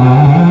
Thank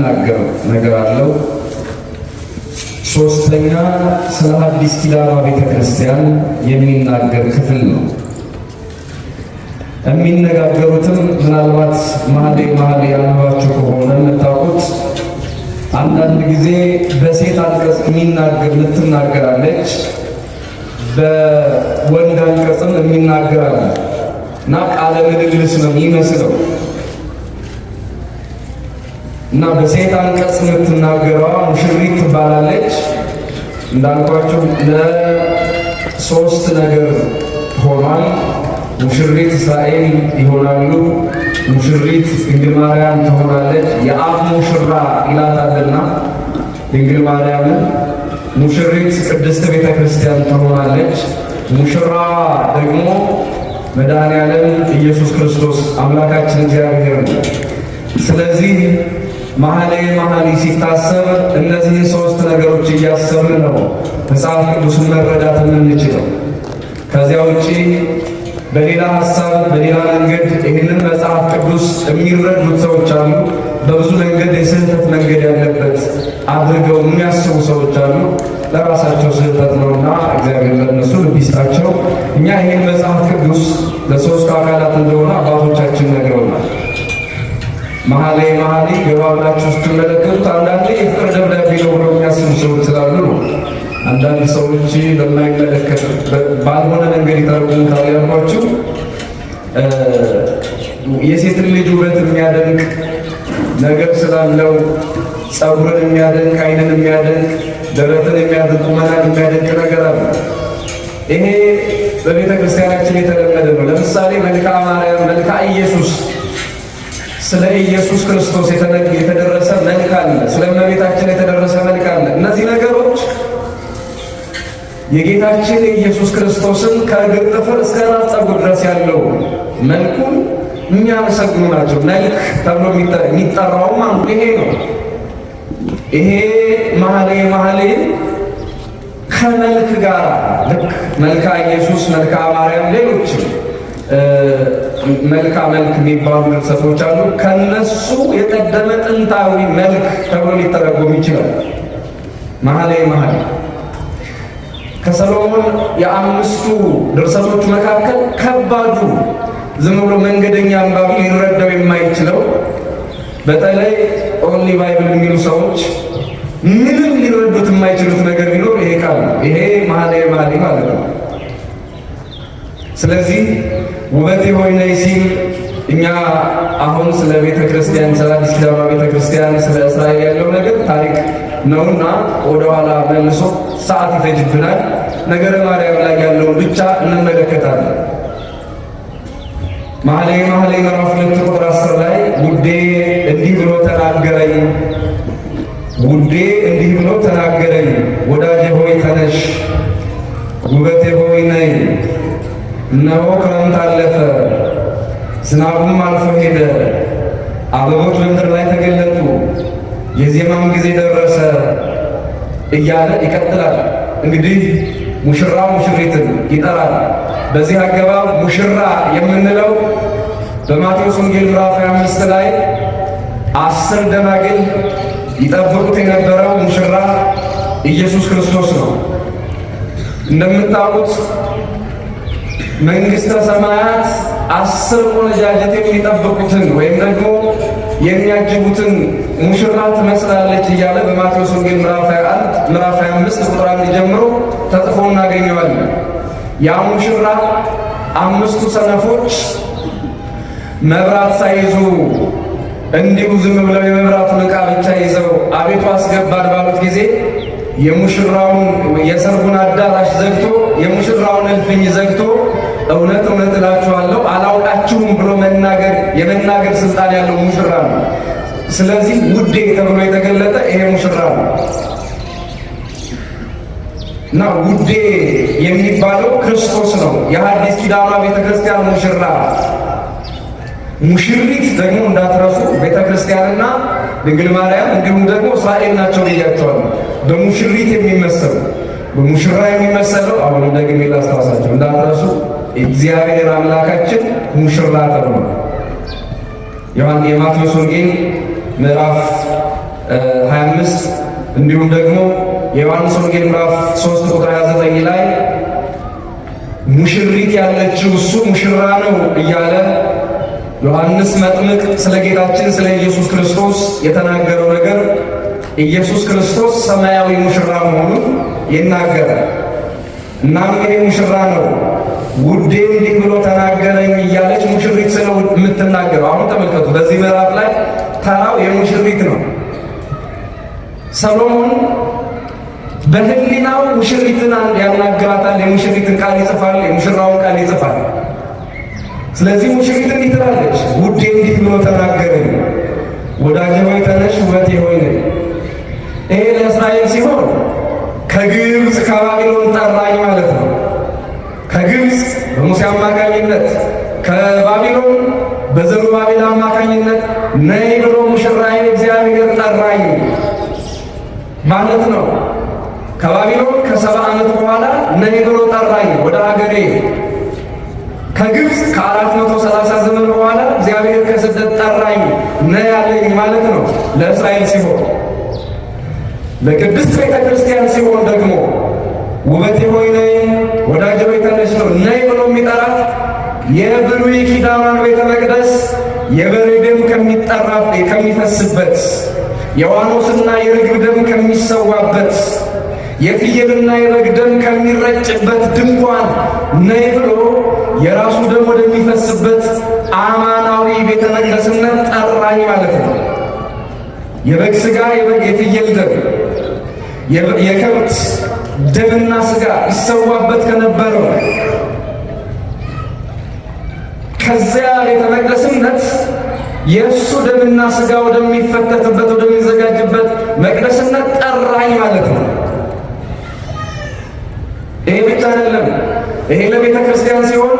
የሚናገር ነገር አለው። ሶስተኛ ስለ ሐዲስ ኪዳኗ ቤተክርስቲያን የሚናገር ክፍል ነው። የሚነጋገሩትም ምናልባት መኃልየ አንባችሁ ከሆነ የምታውቁት አንዳንድ ጊዜ በሴት አንቀጽ የምትናገራለች፣ በወንድ አንቀጽም የሚናገራለች እና ቃለ ምልልስ ነው የሚመስለው እና በሴት አንቀጽ የምትናገረዋ ሙሽሪት ትባላለች። እንዳልኳችሁ ለሶስት ነገር ሆኗል። ሙሽሪት እስራኤል ይሆናሉ፣ ሙሽሪት ድንግል ማርያም ትሆናለች። የአብ ሙሽራ ይላታልና ድንግል ማርያምን ሙሽሪት ቅድስት ቤተ ክርስቲያን ትሆናለች። ሙሽራዋ ደግሞ መድኃኔዓለም ኢየሱስ ክርስቶስ አምላካችን እግዚአብሔር ነው። ስለዚህ መኃልየ ሲታሰብ እነዚህ ሶስት ነገሮች እያሰብን ነው መጽሐፍ ቅዱስን መረዳት የምንችለው። ከዚያ ውጪ በሌላ ሐሳብ በሌላ መንገድ ይህንን መጽሐፍ ቅዱስ የሚረዱት ሰዎች አሉ። በብዙ መንገድ የስህተት መንገድ ያለበት አድርገው የሚያስቡ ሰዎች አሉ። ለራሳቸው ስህተት ነውና እግዚአብሔር ለነሱ ልብ ይስጣቸው። እኛ ይህን መጽሐፍ ቅዱስ ለሶስቱ አካላት እንደሆነ አባቶቻችን ነግረውናል። መኃልየ ገባብላችሁ ስትመለከቱት አንዳንዴ የፍቅር ደብዳቤ ነው ብለው የሚያስቡ ሰዎች ስላሉ ነው። አንዳንድ ሰዎች በማይመለከት ባልሆነ መንገድ ይተረጉሙታል ያልኳችሁ። የሴትን ልጅ ውበት የሚያደንቅ ነገር ስላለው ፀጉርን የሚያደንቅ፣ ዓይንን የሚያደንቅ፣ ደረትን የሚያደንቅ፣ ቁመናን የሚያደንቅ ነገር አለ። ይሄ በቤተ ክርስቲያናችን የተለመደ ነው። ለምሳሌ መልክአ ማርያም፣ መልክአ ኢየሱስ፣ ስለ ኢየሱስ ክርስቶስ የተደረሰ መልክ አለ። ስለ እመቤታችን የተደረሰ መልክ አለ። እነዚህ ነገሮች የጌታችን የኢየሱስ ክርስቶስን ከእግር ጥፍር እስከ ራስ ፀጉር ድረስ ያለው መልኩን የሚያመሰግኑ ናቸው። መልክ ተብሎ የሚጠራውም አንዱ ይሄ ነው። ይሄ መኃልየ ከመልክ ጋር ልክ መልክአ ኢየሱስ፣ መልክአ ማርያም፣ ሌሎችም መልክ የሚባሉ ድርሰቶች አሉ። ከነሱ የቀደመ ጥንታዊ መልክ ተብሎ ሊተረጎም ይችላል። መኃልየ ከሰሎሞን የአምስቱ ድርሰቶች መካከል ከባዱ ዝም ብሎ መንገደኛ አንባቢ ሊረዳው የማይችለው በተለይ ኦንሊ ባይብል የሚሉ ሰዎች ምንም ሊረዱት የማይችሉት ነገር ቢኖር ይሄ ቃል ነው። ይሄ መኃልየ ማለት ነው። ስለዚህ ውበቴ ሆይ ነይ ሲል እኛ አሁን ስለ ቤተ ክርስቲያን፣ ስለ አዲስ ኪዳኗ ቤተ ክርስቲያን፣ ስለ እስራኤል ያለው ነገር ታሪክ ነውና ወደኋላ መልሶ ሰዓት ይፈጅብናል። ነገረ ማርያም ላይ ያለውን ብቻ እንመለከታለን። መኃልየ ምዕራፍ 2 ቁጥር 10 ላይ ውዴ እንዲህ ብሎ ተናገረኝ፣ ወዳጄ ሆይ ተነሽ፣ ውበቴ ሆይ ነይ። እነሆ ክረምት አለፈ፣ ዝናቡም አልፎ ሄደ፣ አበቦች በምድር ላይ ተገለጡ፣ የዜማም ጊዜ ደረሰ እያለ ይቀጥላል። እንግዲህ ሙሽራ ሙሽሪትን ይጠራል። በዚህ አገባብ ሙሽራ የምንለው በማቴዎስ ወንጌል ምዕራፍ 25 ላይ 10 ደናግል ይጠብቁት የነበረው ሙሽራ ኢየሱስ ክርስቶስ ነው። እንደምታውቁት መንግሥተ ሰማያት 10 ቆነጃጅት የሚጠብቁትን ወይም ደግሞ የሚያጅቡትን ሙሽራ ትመስላለች እያለ በማቴዎስ ወንጌል ምዕራፍ 25 ቁጥር 1 ጀምሮ ተጽፎ እናገኘዋለን። ያ ሙሽራ 5ቱ ሰነፎች መብራት ሳይዙ እንዲሁ ዝም ብለው የመብራቱን ዕቃ ብቻ ይዘው አቤቱ አስገባን ባሉት ጊዜ የሙሽራውን የሰርጉን አዳራሽ ዘግቶ የሙሽራውን እልፍኝ ዘግቶ እውነት እውነት እላችኋለሁ አላውቃችሁም ብሎ የመናገር ስልጣን ያለው ሙሽራ ነው። ስለዚህ ውዴ ተብሎ የተገለጠ ይሄ ሙሽራ ነው እና ውዴ የሚባለው ክርስቶስ ነው። የሐዲስ ኪዳኗ ቤተክርስቲያን ሙሽራ። ሙሽሪት ደግሞ እንዳትረሱ ቤተክርስቲያንና ድንግል ማርያም እንዲሁም ደግሞ እስራኤል ናቸው ብያቸዋለሁ። በሙሽሪት የሚመሰሉ በሙሽራ የሚመሰለው አሁን ደግሜ ላስታውሳቸው እንዳትረሱ እግዚአብሔር አምላካችን ሙሽራ ተብሏል። የማቴዎስ ወንጌል ምዕራፍ 25 እንዲሁም ደግሞ የዮሐንስ ወንጌል ምዕራፍ 3 ቁጥር 29 ላይ ሙሽሪት ያለችው እሱ ሙሽራ ነው እያለ ዮሐንስ መጥምቅ ስለ ጌታችን ስለ ኢየሱስ ክርስቶስ የተናገረው ነገር ኢየሱስ ክርስቶስ ሰማያዊ ሙሽራ መሆኑን ይናገራል። እናም ይሄ ሙሽራ ነው ውዴ እንዲህ ብሎ ተናገረኝ እያለች ሙሽሪት ስለው የምትናገረው። አሁን ተመልከቱ፣ በዚህ ምዕራፍ ላይ ተራው የሙሽሪት ነው። ሰሎሞን በህሊናው ሙሽሪትን ያናግራታል። የሙሽሪትን ቃል ይጽፋል፣ የሙሽራውን ቃል ይጽፋል። ስለዚህ ሙሽሪት እንዲህ ትላለች፣ ውዴ እንዲህ ብሎ ተናገረኝ፣ ወዳጄ ሆይ ተነሽ፣ ውበቴ ሆይ ነይ። ይሄ ለእስራኤል ሲሆን ከግብፅ ከባቢሎን ጠራኝ ማለት ነው። ከግብፅ በሙሴ አማካኝነት፣ ከባቢሎን በዘሩባቤል አማካኝነት ነይ ብሎ ሙሽራዬ እግዚአብሔር ጠራኝ ማለት ነው። ከባቢሎን ከ70 ዓመት በኋላ ነይ ብሎ ጠራኝ ወደ ሀገሬ። ከግብፅ ከ430 ዘመን በኋላ እግዚአብሔር ከስደት ጠራኝ ነይ ያለኝ ማለት ነው ለእስራኤል ሲሆን። ለቅድስት ቤተ ክርስቲያን ሲሆን ደግሞ ውበቴ ሆይ ነይ፣ ወዳጄ ሆይ ተነሽ ነው። ነይ ብሎ የሚጠራት የብሉይ ኪዳኗን ቤተ መቅደስ የበሬ ደም ከሚፈስበት፣ የዋኖስና የርግብ ደም ከሚሰዋበት፣ የፍየልና የበግ ደም ከሚረጭበት ድንኳን ነይ ብሎ የራሱ ደም ወደሚፈስበት አማናዊ ቤተ መቅደስነት ጠራኝ ማለት ነው። የበግ ሥጋ፣ የፍየል ደም፣ የከብት ደምና ሥጋ ይሰዋበት ከነበረው ከዚያ ቤተ መቅደስነት የእሱ ደምና ሥጋ ወደሚፈተትበት ወደሚዘጋጅበት መቅደስነት ጠራኝ ማለት ነው። ይሄ ብቻ አይደለም። ይሄ ለቤተ ክርስቲያን ሲሆን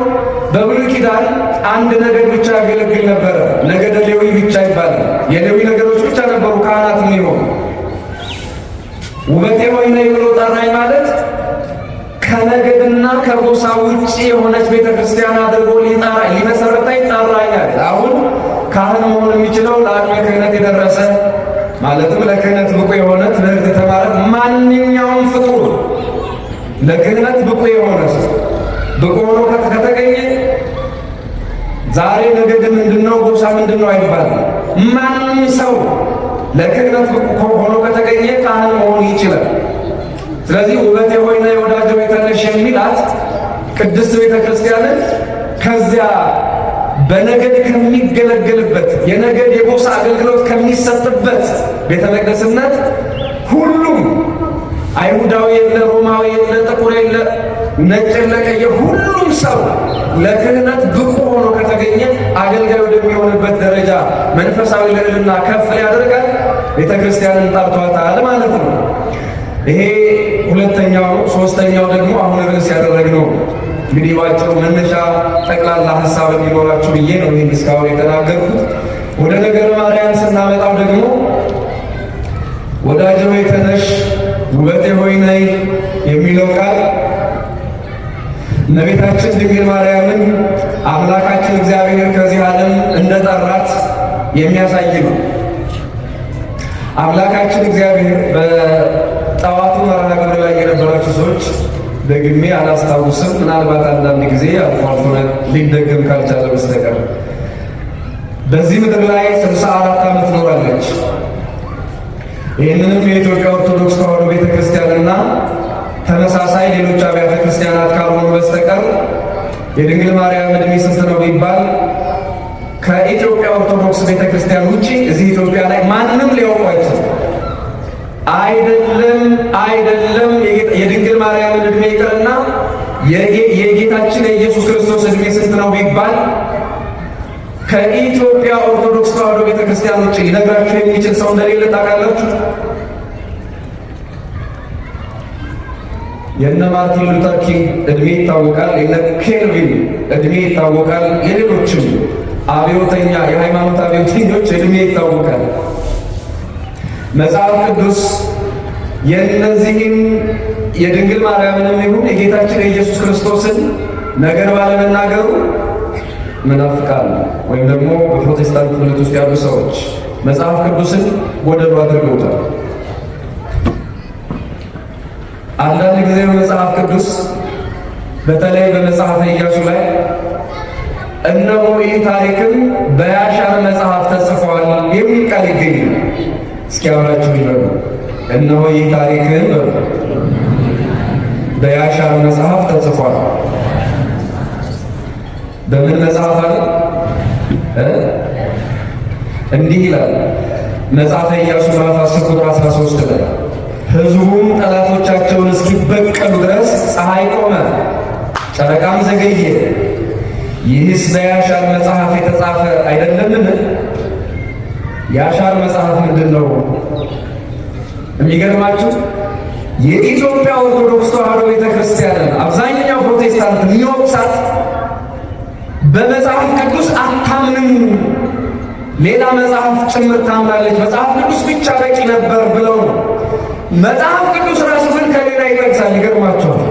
በብሉይ ኪዳን አንድ ነገድ ብቻ ያገለግል ነበረ። ነገደ ሌዊ ብቻ ይባላል። የሌዊ ነገዶች ብቻ ነበሩ ካህናት የሚሆኑ። ውበቴ ሆይ ነይ ብሎ ጠራኝ ማለት ከነገድና ከጎሳ ውጭ የሆነች ቤተ ክርስቲያን አድርጎ ሊመሰረታይ ጠራኛል። አሁን ካህን መሆን የሚችለው ለአቅመ ክህነት የደረሰ ማለትም ለክህነት ብቁ የሆነ ትምህርት የተማረ ማንኛውም ፍጡር ለክህነት ብቁ የሆነ ሰው ብቁ ሆኖ ከተገኘ ዛሬ ነገድ ምንድነው ጎሳ ምንድነው አይባልም። ማንም ሰው ለክህነት ብቁ ሆኖ ከተገኘ ካህን መሆን ይችላል። ስለዚህ ውበቴ ሆይ ነይ፣ ወዳጄ ሆይ ተነሽ የሚላት ቅድስት ቤተ ክርስቲያንን ከዚያ በነገድ ከሚገለገልበት የነገድ የጎሳ አገልግሎት ከሚሰጥበት ቤተ መቅደስነት ሁሉም አይሁዳዊ የለ፣ ሮማዊ የለ፣ ጥቁር የለ፣ ነጭ የለ፣ ቀይ ሁሉም ሰው ለክህነት ብቁ ሆኖ ከተገኘ አገልጋይ ወደሚሆንበት ደረጃ መንፈሳዊ ልዕልና ከፍ ያደርጋል። ቤተ ክርስቲያንን ጠርቷታል ማለት ነው። ይሄ ሁለተኛው ነው። ሶስተኛው ደግሞ አሁን ርዕስ ያደረግነው እንግዲህ ባጭሩ መነሻ ጠቅላላ ሐሳብ እንዲኖራችሁ ብዬ ነው ይህን እስካሁን የተናገርኩት። ወደ ነገረ ማርያም ስናመጣው ደግሞ ወዳጄ ሆይ ተነሽ፣ ውበቴ ሆይ ነይ የሚለው ቃል እመቤታችን ድንግል ማርያምን አምላካችን እግዚአብሔር ከዚህ ዓለም እንደጠራት የሚያሳይ ነው። አምላካችን እግዚአብሔር በጠዋቱ መርሃ ግብር ላይ የነበራችሁ ሰዎች ደግሜ አላስታውስም፣ ምናልባት አንዳንድ ጊዜ አልፎ አልፎ ሊደገም ካልቻለ በስተቀር በዚህ ምድር ላይ 64 ዓመት ኖራለች። ይህንንም የኢትዮጵያ ኦርቶዶክስ ተዋሕዶ ቤተክርስቲያንና ተመሳሳይ ሌሎች አብያተ ክርስቲያናት ካልሆኑ በስተቀር የድንግል ማርያም ዕድሜ ስንት ነው ቢባል ከኢትዮጵያ ኦርቶዶክስ ቤተክርስቲያን ውጪ እዚህ ኢትዮጵያ ላይ ማንም ሊያውቀው አይደለም የድንግል ማርያምን ዕድሜ ይቅርና የጌታችን የኢየሱስ ክርስቶስ ዕድሜ ስንት ነው ቢባል ከኢትዮጵያ ኦርቶዶክስ ተዋሕዶ ቤተክርስቲያን ውጪ ሊነግራችሁ የሚችል ሰው እንደሌለ ታውቃላችሁ። የነ ማርቲን ሉተር ኪንግ ዕድሜ ይታወቃል። የነ ኬልቪን ዕድሜ ይታወቃል። የሌሎችም አብዮተኛ የሃይማኖት አብዮተኞች ዕድሜ ይታወቃል። መጽሐፍ ቅዱስ የእነዚህም የድንግል ማርያምንም ይሁን የጌታችን የኢየሱስ ክርስቶስን ነገር ባለመናገሩ መናፍቃን ወይም ደግሞ በፕሮቴስታንት እምነት ውስጥ ያሉ ሰዎች መጽሐፍ ቅዱስን ጎደሎ አድርገውታል። አንዳንድ ጊዜ በመጽሐፍ ቅዱስ በተለይ በመጽሐፈ ኢያሱ ላይ እነሆ ይህ ታሪክም በያሻር መጽሐፍ ተጽፏል የሚል ቃል ይገኛል። እስኪ አብራችሁ ይበሉ። እነሆ ይህ ታሪክም በያሻር መጽሐፍ ተጽፏል። በምን መጽሐፍ አለ? እንዲህ ይላል መጽሐፈ ኢያሱ ምዕራፍ 10 ቁጥር 13 ላይ ሕዝቡም ጠላቶቻቸውን እስኪበቀሉ ድረስ ፀሐይ ቆመ፣ ጨረቃም ዘገየ። ይህስ በያሻር መጽሐፍ የተጻፈ አይደለምን? ያሻር መጽሐፍ ምንድን ነው? የሚገርማችሁ የኢትዮጵያ ኦርቶዶክስ ተዋሕዶ ቤተክርስቲያንን አብዛኛው ፕሮቴስታንት የሚወቅሳት በመጽሐፍ ቅዱስ አታምንም፣ ሌላ መጽሐፍ ጭምር ታምናለች፣ መጽሐፍ ቅዱስ ብቻ በቂ ነበር ብለው ነው። መጽሐፍ ቅዱስ ራሱ ግን ከሌላ ይጠቅሳል። ይገርማቸዋል።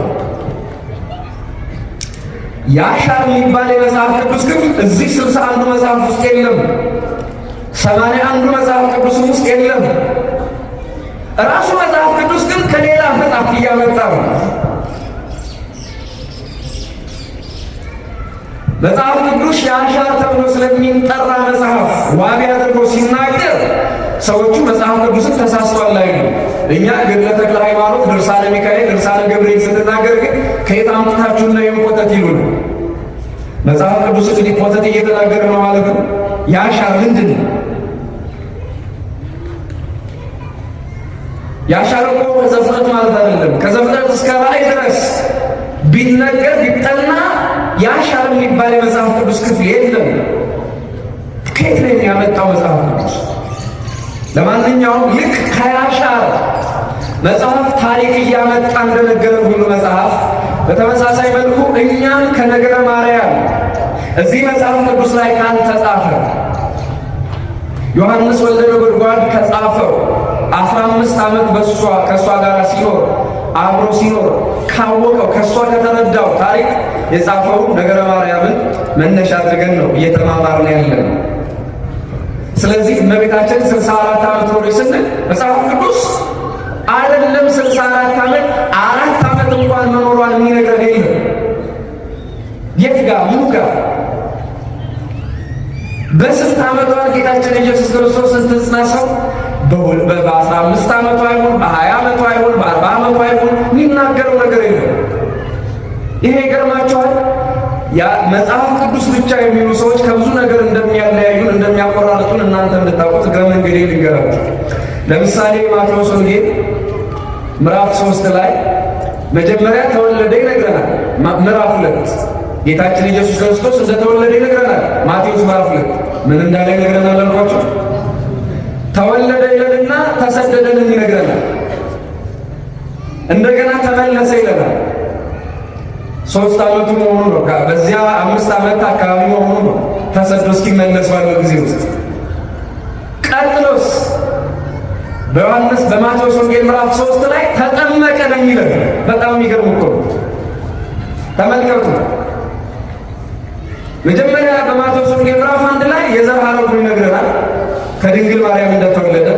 ያሻር የሚባል የመጽሐፍ ቅዱስ ክፍል እዚህ 61 መጽሐፍ ውስጥ የለም። 81 መጽሐፍ ቅዱስ ውስጥ የለም። ራሱ መጽሐፍ ቅዱስ ግን ከሌላ መጽሐፍ እያመጣ ነው። መጽሐፍ ቅዱስ ያሻር ተብሎ ስለሚጠራ መጽሐፍ ዋቢ አድርጎ ሲናገር ሰዎቹ መጽሐፍ ቅዱስን ተሳስቷል አይሉ። እኛ ገድለ ተክለ ሃይማኖት፣ ድርሳነ ሚካኤል፣ ድርሳነ ገብርኤል ስንናገር ግን ከየት አምጥታችሁና የምቆጠት ይሉን። መጽሐፍ ቅዱስ እንግዲህ ፖተት እየተናገረ ነው ማለት ነው። ያሻር ምንድን ነው? ያሻር እኮ ከዘፍጥረት ማለት አይደለም። ከዘፍጥረት እስከ ራእይ ድረስ ቢነገር ቢጠና ያሻር የሚባል የመጽሐፍ ቅዱስ ክፍል የለም። ከየት ነው ያመጣው መጽሐፍ ቅዱስ? ለማንኛውም ልክ ከያሻር መጽሐፍ ታሪክ እያመጣ እንደነገረን ሁሉ መጽሐፍ በተመሳሳይ መልኩ እኛም ከነገረ ማርያም እዚህ መጽሐፍ ቅዱስ ላይ ካልተጻፈ ዮሐንስ ወልደ ነጎድጓድ ከጻፈው 15 ዓመት ከእሷ ጋር ሲኖር አብሮ ሲኖር ካወቀው ከእሷ ከተረዳው ታሪክ የጻፈውን ነገረ ማርያምን መነሻ አድርገን ነው እየተማማርን ያለን። ስለዚህ እመቤታችን 64 ዓመት ኖረች ስንል መጽሐፍ ቅዱስ አይደለም 64 ዓመት 4 ዓመት እንኳን መኖሯን የሚነግረን የለም። የት ጋር ምኑ ጋር በስንት ዓመቷ ጌታችን ኢየሱስ ክርስቶስ ስትጸነሰው በ15 ዓመቷ አይሆን በ20 ዓመቷ አይሆን በ40 ዓመቷ አይሆን የሚናገረው ነገር የለም። ይሄ ይገርማችኋል። ያ መጽሐፍ ቅዱስ ብቻ የሚሉ ሰዎች ከብዙ ነገር እንደሚያለያዩን እንደሚያቆራርጡን እናንተ እንድታውቁት እግረ መንገዴ ልንገራችሁ። ለምሳሌ ማቴዎስ ወንጌል ምዕራፍ 3 ላይ መጀመሪያ ተወለደ ይነግረናል። ምዕራፍ 2 ጌታችን ኢየሱስ ክርስቶስ እንደተወለደ ይነግረናል። ማቴዎስ ምዕራፍ 2 ምን እንዳለ ይነግረናል አልኳችሁ። ተወለደ ይለንና ተሰደደንም ይነግረናል። እንደገና ተመለሰ ይለናል። 3 ዓመቱ መሆኑ ነው። በዚያ 5 ዓመት አካባቢ መሆኑ ነው ተሰዶ እስኪመለስ ባለው ጊዜ ውስጥ። ቀጥሎስ በማቴዎስ ወንጌል ምዕራፍ 3 ላይ ተጠመቀ ነው የሚለው። በጣም የሚገርም እኮ ነው። ተመልከቱ። መጀመሪያ በማቴዎስ ወንጌል ምዕራፍ 1 ላይ የዘር ሐረጉን ይነግረናል፣ ከድንግል ማርያም እንደተወለደ።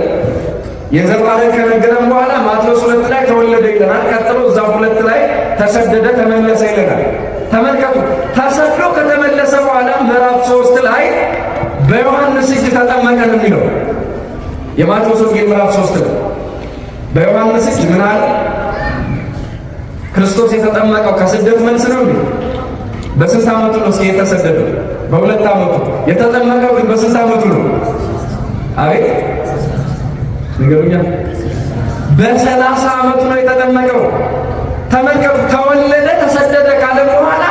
የዘር ሐረግ ከነገረን በኋላ ማቴዎስ 2 ላይ ተወለደ ይለናል። ቀጥሎ እዛ 2 ላይ ተሰደደ ተመለሰ ይለናል። ተመልከቱ። ተሰዶ ከተመለሰ በኋላ ምዕራፍ 3 ላይ በዮሐንስ እጅ ተጠመቀ ነው የሚለው። የማቴዎስ ወንጌል ምዕራፍ 3 ላይ በዮሐንስ እጅ ምን አለ? ክርስቶስ የተጠመቀው ከስደት መልስ ነው እንዴ? በስንት ዓመቱ ነው እስኪ የተሰደደው? በ2 ዓመቱ። የተጠመቀው ግን በስንት ዓመቱ ነው? አቤት ንገሩኛ። በ30 ዓመቱ ነው የተጠመቀው። ተመልከቱ። ተወለደ ተሰደደ ካለ በኋላ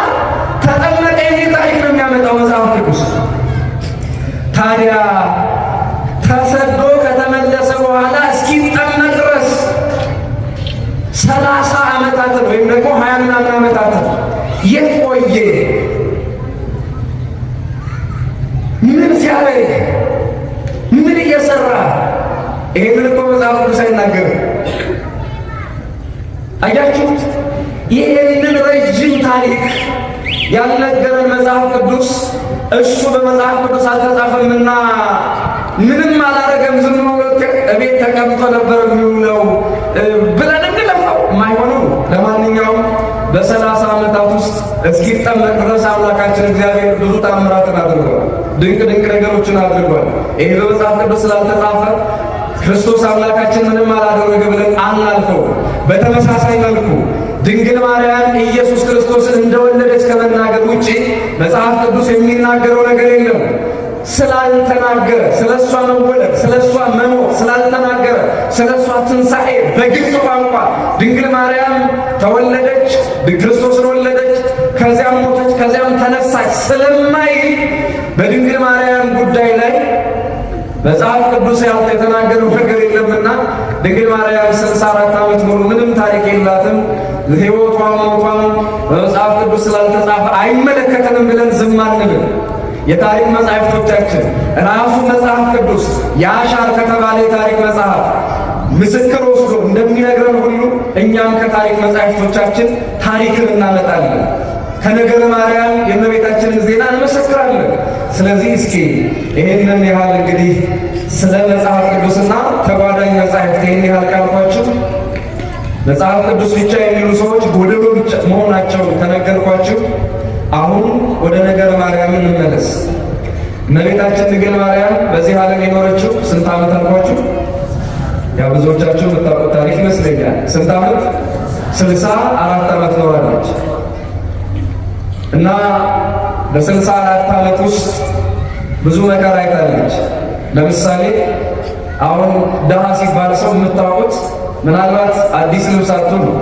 ተጠመቀ የሚል ታሪክ ነው የሚያመጣው መጽሐፍ ቅዱስ። ታዲያ ተሰዶ ከተመለሰ በኋላ እስኪጠመቅ ድረስ 30 ዓመታትን ወይም ደግሞ 20 ምናምን ዓመታትን የት ቆየ? ምን ሲያደርግ? ምን እየሰራ? ይሄንን እኮ መጽሐፍ ቅዱስ አይናገርም። አያችሁት? ይህንን ረጅም ታሪክ ያልነገረን መጽሐፍ ቅዱስ እሱ በመጽሐፍ ቅዱስ አልተጻፈምና ምንም አላረገም ዝም ብሎ እቤት ተቀምጦ ነበር የሚውለው ብለን እንለፋው። የማይሆነው በ30 ዓመታት ውስጥ እስኪጠመቅ ድረስ አምላካችን እግዚአብሔር ብዙ ተአምራትን አድርጓል። ድንቅ ነገሮችን አድርጓል። ይሄ በመጽሐፍ ቅዱስ ስላልተጻፈ ክርስቶስ አምላካችን ምንም አላደረገ ብለን አናልፈው። በተመሳሳይ መልኩ ድንግል ማርያም ኢየሱስ ክርስቶስን እንደወለደች ከመናገር ውጪ መጽሐፍ ቅዱስ የሚናገረው ነገር የለም። ስላልተናገረ ስለሷ መወለድ፣ ስለሷ መሞት ስላልተናገረ ስለሷ ትንሣኤ በግልጽ ቋንቋ ድንግል ማርያም ተወለደች፣ ክርስቶስን ወለደች፣ ከዚያም ሞተች፣ ከዚያም ተነሳች ስለማይል በድንግል ማርያም ጉዳይ ላይ መጽሐፍ ቅዱስ የተናገረው ነገር የለምና ድንግል ማርያም 64 ዓመት ሙሉ ምንም ታሪክ የላትም። ሕይወቷም ሞቷም በመጽሐፍ ቅዱስ ስላልተጻፈ አይመለከተንም ብለን ዝም አንልም። የታሪክ መጻሕፍቶቻችን ራሱ መጽሐፍ ቅዱስ ያሻር ከተባለ የታሪክ መጽሐፍ ምስክር ወስዶ እንደሚነግረን ሁሉ እኛም ከታሪክ መጻሕፍቶቻችን ታሪክን እናመጣለን። ከነገረ ማርያም የእመቤታችንን ዜና እንመሰክራለን። ስለዚህ እስኪ ይሄንን ያህል እንግዲህ ስለ መጽሐፍ ቅዱስና ተጓዳኝ መጻሕፍት ይሄን ያህል ካልኳችሁ መጽሐፍ ቅዱስ ብቻ የሚሉ ሰዎች ጎደሎ ብቻ መሆናቸውን ተነገርኳችሁ። አሁን ወደ ነገረ ማርያም እንመለስ። እመቤታችን ድንግል ማርያም በዚህ ዓለም የኖረችው ስንት ዓመት አልኳችሁ? ያ ብዙዎቻችሁ የምታውቁት ታሪክ ይመስለኛል። ስንት ዓመት? 64 ዓመት ኖራለች። እና በ64 ዓመት ውስጥ ብዙ መከራ አይታለች። ለምሳሌ አሁን ድሃ ሲባል ሰው የምታውቁት ምናልባት አዲስ ልብስ አጥቶ ነው።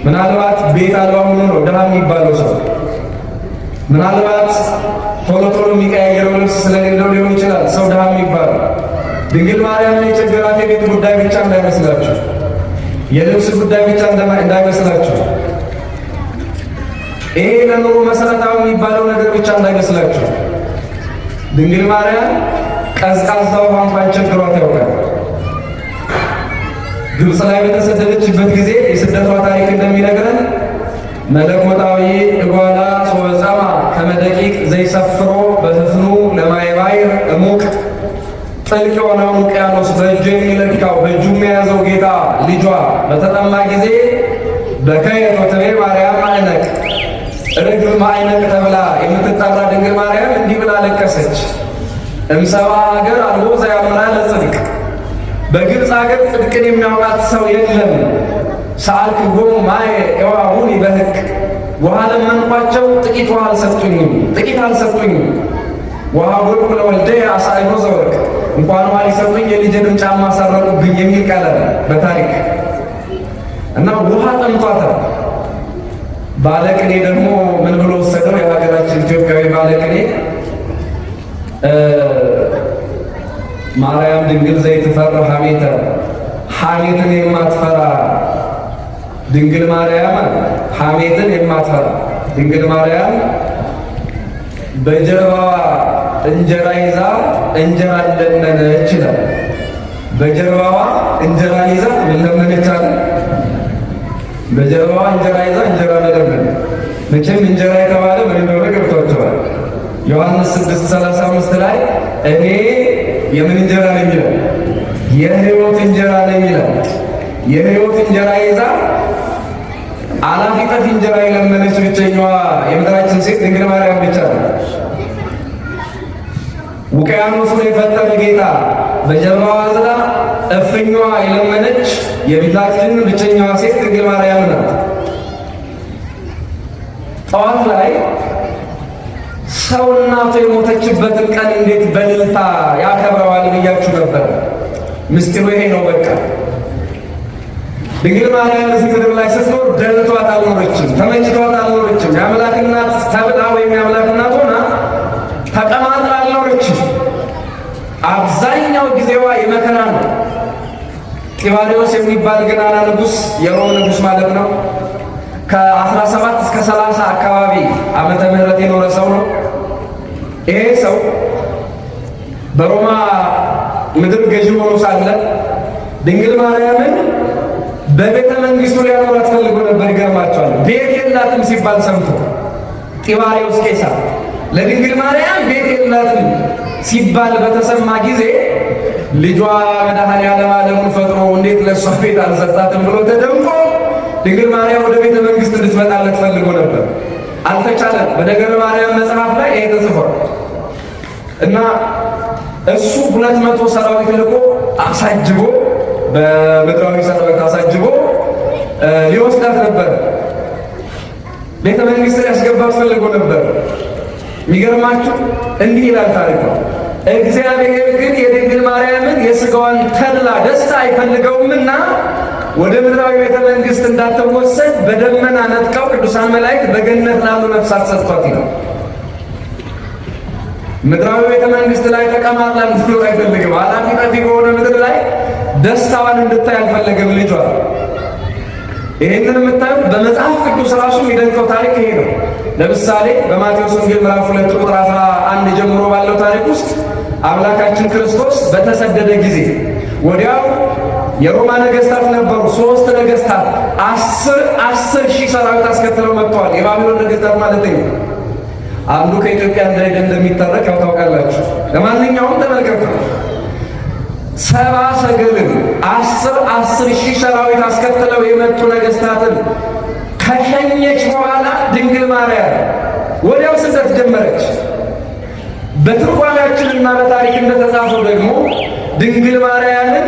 ምናልባት ቤት አልባ ሆኖ ነው ድሃ የሚባለው ሰው። ምናልባት ቶሎ ቶሎ የሚቀያየረው ልብስ ስለሌለው ሊሆን ይችላል ሰው ድሃ የሚባለው። ድንግል ማርያም የቸገራት የቤት ጉዳይ ብቻ እንዳይመስላችሁ፣ የልብስ ጉዳይ ብቻ እንዳይመስላችሁ፣ ይሄ ለኑሮ መሰረታዊ የሚባለው ነገር ብቻ እንዳይመስላችሁ። ድንግል ማርያም ቀዝቃዛ ውሃ እንኳን ቸግሯት ያውቃል። ግብፅ ላይ በተሰደደችበት ጊዜ የስደቷ ታሪክ እንደሚነግረን መለኮታዊ እጓላ ሶበጸማ ከመደቂቅ ዘይሰፍሮ በህፍኑ ለማይባይር እሙቅ ጥልቅ የሆነውን ውቅያኖስ በእጁ የሚለካው በእጁ የያዘው ጌታ ልጇ በተጠማ ጊዜ በከየት ወትቤ ማርያም ማዕነቅ ርግብ ማዕነቅ ተብላ የምትጠራ ድንግል ማርያም እንዲህ ብላ ለቀሰች። እምሰባ ሀገር አልቦ ዘያምራ ለጽድቅ፣ በግብፅ ሀገር ጽድቅን የሚያውቃት ሰው የለም። ሰአልክጎሙ ማየ የዋሁን ይበህቅ፣ ውሃ ለመንኳቸው ጥቂት ውሃ አልሰጡኝም፣ ጥቂት አልሰጡኝም። ውሃ ወርቁ ለወልደ አሳይኖ ዘወርቅ፣ እንኳን ውሃ ሊሰጡኝ የልጅንም ጫማ ሰረቁብኝ የሚል ቃል አለ በታሪክ እና ውሃ ጠምቷታል። ባለቅኔ ደግሞ ምን ብሎ ወሰደው? የሀገራችን ኢትዮጵያዊ ባለቅኔ ማርያም ድንግል ዘይትፈራ ሐሜተ፣ ሐሜትን የማትፈራ ድንግል ማርያም፣ ሐሜትን የማትፈራ ድንግል ማርያም በጀርባዋ እንጀራ ይዛ እንጀራ ለመነች ይላል። በጀርባዋ እንጀራ ይዛ ምን ለመነች አለ? በጀርባዋ እንጀራ ይዛ እንጀራ ለመነች። መቼም እንጀራ የተባለ ምን እንደሆነ ገብቷቸዋል። ዮሐንስ 6:35 ላይ እኔ የምን እንጀራ ነኝ ይላል? የሕይወት እንጀራ ነኝ ይላል። የሕይወት እንጀራ ይዛ አላፊ ጠፊ እንጀራ የለመነች ብቸኛዋ የምድራችን ሴት ድንግል ማርያም ብቻ ነች። ውቅያኖሱን የፈጠረ ጌታ በጀርባዋ አዝላ እፍኛዋ የለመነች የቤታችን ብቸኛዋ ሴት ድንግል ማርያም ናት። ጠዋት ላይ ሰው እናቱ የሞተችበትን ቀን እንዴት በእልልታ ያከብረዋል ብያችሁ ነበር። ምስጢሩ ይሄ ነው። በቃ ድንግል ማርያም እዚህ ምድር ላይ ስትኖር ደልቷት አልኖረችም፣ ተመችቷት አልኖረችም። የአምላክ እናት ተብላ ወይም የአምላክ እናት ሆና ተቀማጥላ አልኖረችም። አብዛኛው ጊዜዋ የመከራ ነው። ጢባሪዎስ የሚባል ገናና ንጉሥ፣ የሮም ንጉሥ ማለት ነው። ከ17 እስከ 30 አካባቢ ዓመተ ምህረት የኖረ ሰው ነው። ይሄ ሰው በሮማ ምድር ገዢ ሆኖ ሳለ ድንግል ማርያምን በቤተ መንግስቱ ሊያኖራት ፈልጎ ነበር። ይገርማቸዋል። ቤት የላትም ሲባል ሰምቶ ጢባሪዎስ ቄሳር ለድንግል ማርያም ቤት የላትም ሲባል በተሰማ ጊዜ ልጇ መድኃኔዓለም ዓለሙን ፈጥሮ እንዴት ለእሷ ቤት አልሰጣትም ብሎ ተደንቆ ድንግል ማርያም ወደ ቤተ መንግስት እንድትመጣለት ፈልጎ ነበር። አልተቻለም። በነገረ ማርያም መጽሐፍ ላይ ይሄ ተጽፏል። እና እሱ 200 ሰራዊት ልኮ አሳጅቦ በምድራዊ ሰራዊት አሳጅቦ ሊወስዳት ነበር። ቤተ መንግስት ያስገባት ፈልጎ ነበር። የሚገርማችሁ እንዲህ ይላል ታሪኩ። እግዚአብሔር ግን የድንግል ማርያምን የሥጋዋን ተድላ ደስታ አይፈልገውምና ወደ ምድራዊ ቤተ መንግስት እንዳትወሰድ በደመና ነጥቀው ቅዱሳን መላእክት በገነት ላሉ ነፍሳት ሰጥቷት ይላል። ምድራዊ ቤተ መንግስት ላይ ተቀማጥላ እንድትኖር አይፈልግም። ኃላፊ ጠፊ በሆነ ምድር ላይ ደስታዋን እንድታይ አልፈለገም ልጇ። ይህንን የምታዩት በመጽሐፍ ቅዱስ ራሱ የሚደንቀው ታሪክ ይሄ ነው። ለምሳሌ በማቴዎስ ወንጌል ምዕራፍ 2 ቁጥር 11 ጀምሮ ባለው ታሪክ ውስጥ አምላካችን ክርስቶስ በተሰደደ ጊዜ ወዲያው የሮማ ነገስታት ነበሩ። 3 ነገስታት 10 ሺህ ሰራዊት አስከትለው መጥተዋል። የባቢሎን ነገስታት ማለት ነው። አንዱ ከኢትዮጵያ እንደሚታረቅ ያው ታውቃላችሁ። ለማንኛውም ተመልከቱ። 70 ሰገልን 10 ሺህ ሰራዊት አስከትለው የመጡ ነገስታትን ከሸኘች በኋላ ድንግል ማርያም ወዲያው ስደት ጀመረች። በትርጓሜያችንና በታሪክ እንደተጻፈው ደግሞ ድንግል ማርያምን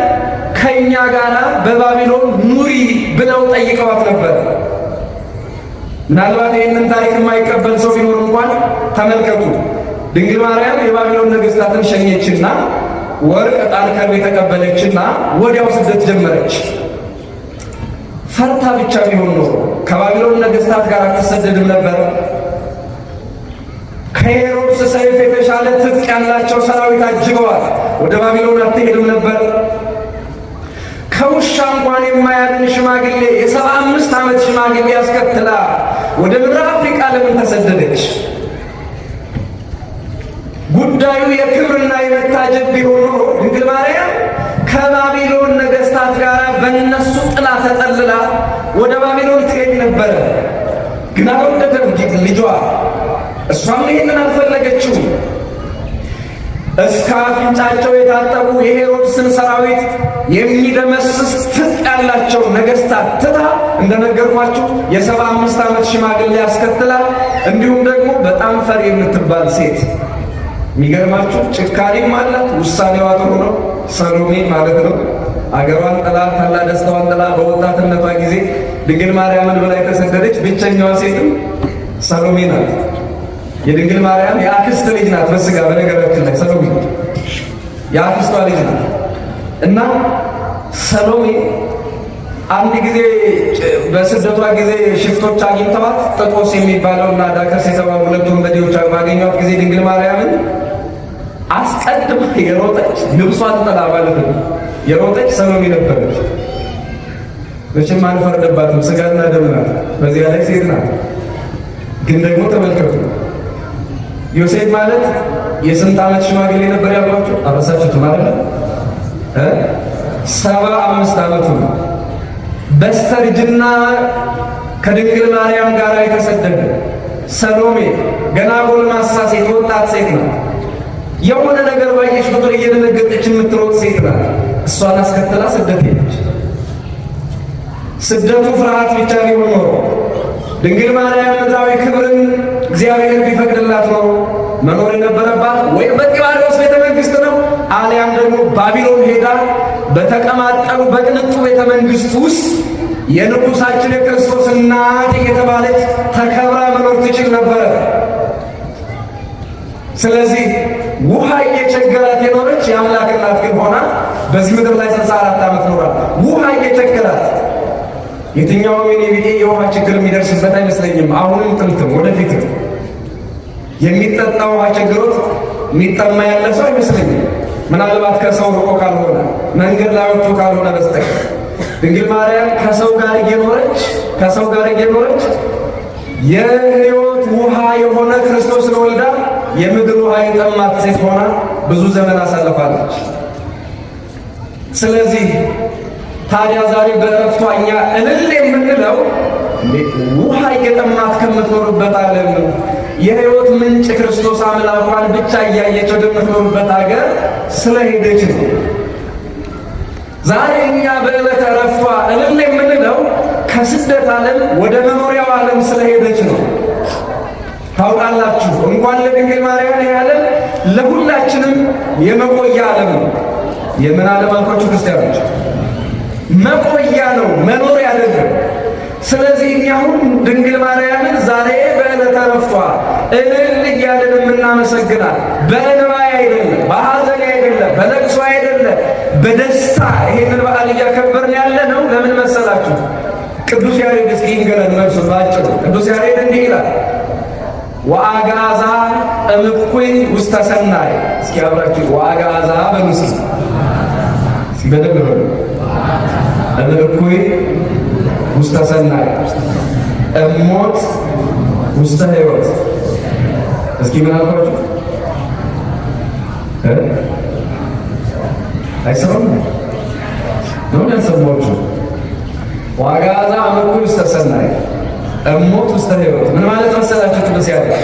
ከኛ ጋር በባቢሎን ኑሪ ብለው ጠይቀዋት ነበር። ምናልባት ይህንን ታሪክ የማይቀበል ሰው ቢኖር እንኳን ተመልከቱ። ድንግል ማርያም የባቢሎን ነገስታትን ሸኘችና ወርቅ፣ ዕጣን፣ ከርቤ ተቀበለችና ወዲያው ስደት ጀመረች። ፈርታ ብቻ ቢሆን ኖሮ ከባቢሎን ነገስታት ጋር አትሰደድም ነበር። ከሄሮድስ ሰይፍ የተሻለ ትጥቅ ያላቸው ሰራዊት አጅበዋል። ወደ ባቢሎን አትሄድም ነበር። ከውሻ እንኳን የማያድን ሽማግሌ የ75 ዓመት ሽማግሌ ያስከትላ ወደ ምድር አፍሪቃ ለምን ተሰደደች? ጉዳዩ የክብርና የመታጀብ ቢሆን ኖሮ ድንግል ማርያም ከባቢሎን ነገስታት ጋር በእነሱ ጥላ ተጠልላ ወደ ባቢሎን ትሄድ ነበረ። ግን አልወደደም ልጇ። እሷም ይህንን አልፈለገችው። እስከ አፍንጫቸው የታጠቁ የሄሮድስን ሰራዊት የሚደመስስ ትጥቅ ያላቸው ነገስታት ትታ እንደነገርኳችሁ የ75 ዓመት ሽማግሌ ያስከትላ፣ እንዲሁም ደግሞ በጣም ፈሪ የምትባል ሴት። የሚገርማችሁ ጭካኔም አላት። ውሳኔዋ ጥሩ ነው። ሰሎሜ ማለት ነው። አገሯን ጥላ ታላ ደስታዋን ጥላ በወጣትነቷ ጊዜ ድንግል ማርያምን ብላ የተሰደደች ብቸኛዋ ሴትም ሰሎሜ ናት። የድንግል ማርያም የአክስት ልጅ ናት። በስጋ በነገራችን ላይ ሰሎሜ የአክስቷ ልጅ ናት። እና ሰሎሜ አንድ ጊዜ በስደቷ ጊዜ ሽፍቶች አግኝተዋት ጥጦስ የሚባለውና ዳከስ የተባሉ ሁለቱ ወንበዴዎች ባገኟት ጊዜ ድንግል ማርያምን አስቀድማ የሮጠች ልብሷን ጥላ ማለት ነው የሮጠች ሰሎሜ ነበረች። መቼም አንፈርድባትም፣ ስጋና ደም ናት። በዚያ ላይ ሴት ናት። ግን ደግሞ ተመልከቱ፣ ዮሴፍ ማለት የስንት ዓመት ሽማግሌ ነበር ያሏቸው? አረሳችሁት ማለት ነው። 75 ዓመቱ ነው። በስተርጅና ከድንግል ማርያም ጋር የተሰደደ ሰሎሜ ገና ጎልማሳ ሴት፣ ወጣት ሴት ናት። የሆነ ነገር ባየሽ ቁጥር እየደነገጠች የምትሮጥ ሴት ናት። እሷን አስከትላ ስደት ሄደች። ስደቱ ፍርሃት ብቻ ቢሆን ኖሮ ድንግል ማርያም ምድራዊ ክብርን እግዚአብሔር ቢፈቅድላት ኖሮ መኖር የነበረባት ወይም በጢባርዮስ ቤተ መንግስት ነው፣ አሊያም ደግሞ ባቢሎን ሄዳ በተቀማጠሉ በቅንጡ ቤተ መንግስት ውስጥ የንጉሳችን የክርስቶስ እናት እየተባለች ተከብራ መኖር ትችል ነበረ። ስለዚህ ውሃ እየቸገራት የኖረች የአምላክ እናት ግን ሆና በዚህ ምድር ላይ 64 ዓመት ኖራ ውሃ እየቸገራት የትኛውም የኔ ቢጤ የውሃ ችግር የሚደርስበት አይመስለኝም። አሁንም ጥንትም ወደፊትም የሚጠጣ ውሃ ችግሮት የሚጠማ ያለ ሰው አይመስለኝም። ምናልባት ከሰው ርቆ ካልሆነ መንገድ ላይ ወጥቶ ካልሆነ በስተቀር ድንግል ማርያም ከሰው ጋር እየኖረች የሕይወት ውሃ የሆነ ክርስቶስን ወልዳ የምድር ውሃ የጠማት ሴት ሆና ብዙ ዘመን አሳልፋለች። ስለዚህ ታዲያ ዛሬ በእረፍቷ እኛ እልል የምንለው ውሃ እየጠማት ከምትኖርበት ዓለም የሕይወት ምንጭ ክርስቶስ አምላኳን ብቻ እያየች ወደምትኖርበት ሀገር ስለሄደች ነው። ዛሬ እኛ በዕለተ እረፍቷ እልል የምንለው ከስደት ከስደት ዓለም ወደ መኖሪያው ዓለም ስለሄደች ነው። ታውቃላችሁ እንኳን ለድንግል ማርያም ያለን ለሁላችንም የመቆያ ዓለም ነው። የምን ዓለም አልኳችሁ ክርስቲያኖች? መቆያ ነው፣ መኖሪያ አይደለም። ስለዚህ እኛ አሁን ድንግል ማርያምን ዛሬ በዕለተ ዕረፍቷ እልል እያልን የምናመሰግናት በእንባ አይደለም፣ በሐዘን አይደለም፣ በለቅሶ አይደለም፣ በደስታ ይሄንን በዓል እያከበርን ያለ ነው። ለምን መሰላችሁ? ቅዱስ ያሬድ እስኪ ይንገረን መልሱ ባጭሩ። ቅዱስ ያሬድ እንዲህ ይላል ወአግዓዛ እምኩይ ውስተ ሰናይ። እስኪ አብራችሁ ወአግዓዛ በሙሲ ሲበደብ ነው እምኩይ ውስተ ሰናይ እሞት ውስተ ሕይወት። እስኪ ምን አልኳችሁ? አይሰማም ነው ያሰማችሁ? ወአግዓዛ እምኩይ ውስተ ሰናይ እሞት ውስተ ሕይወት ምን ማለት መሰላችሁ? ቅዱስ ያሬድ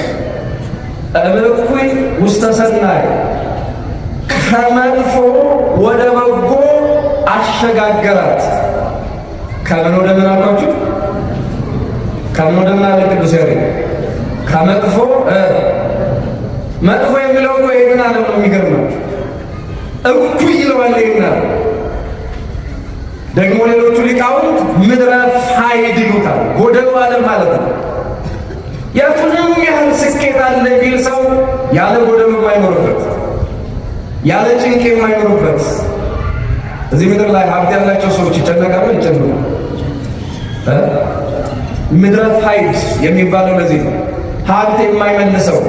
እምኩይ ውስተ ሰናይ ከመጥፎ ወደ በጎ አሸጋገራት። ከምን ወደ ምን አልኳችሁ? ከምን ወደ ምን አለ ቅዱስ ያሬድ? ከመጥፎ መጥፎ የሚለው እኮ ይሄንን ዓለም ነው። የሚገርማችሁ እኩይ ይለዋል ይሄንን ዓለም። ደግሞ ሌሎቹ ሊቃውንት ምድረ ፋይድ ይሉታል። ጎደሎ ዓለም ማለት ነው። የቱንም ያህል ስኬት አለ ቢል ሰው ያለ ጎደሎ የማይኖርበት ያለ ጭንቅ የማይኖርበት። እዚህ ምድር ላይ ሀብት ያላቸው ሰዎች ይጨነቃሉ ይጨነቃሉ። ምድረ ፋይድ የሚባለው ለዚህ ነው። ሀብት የማይመልሰው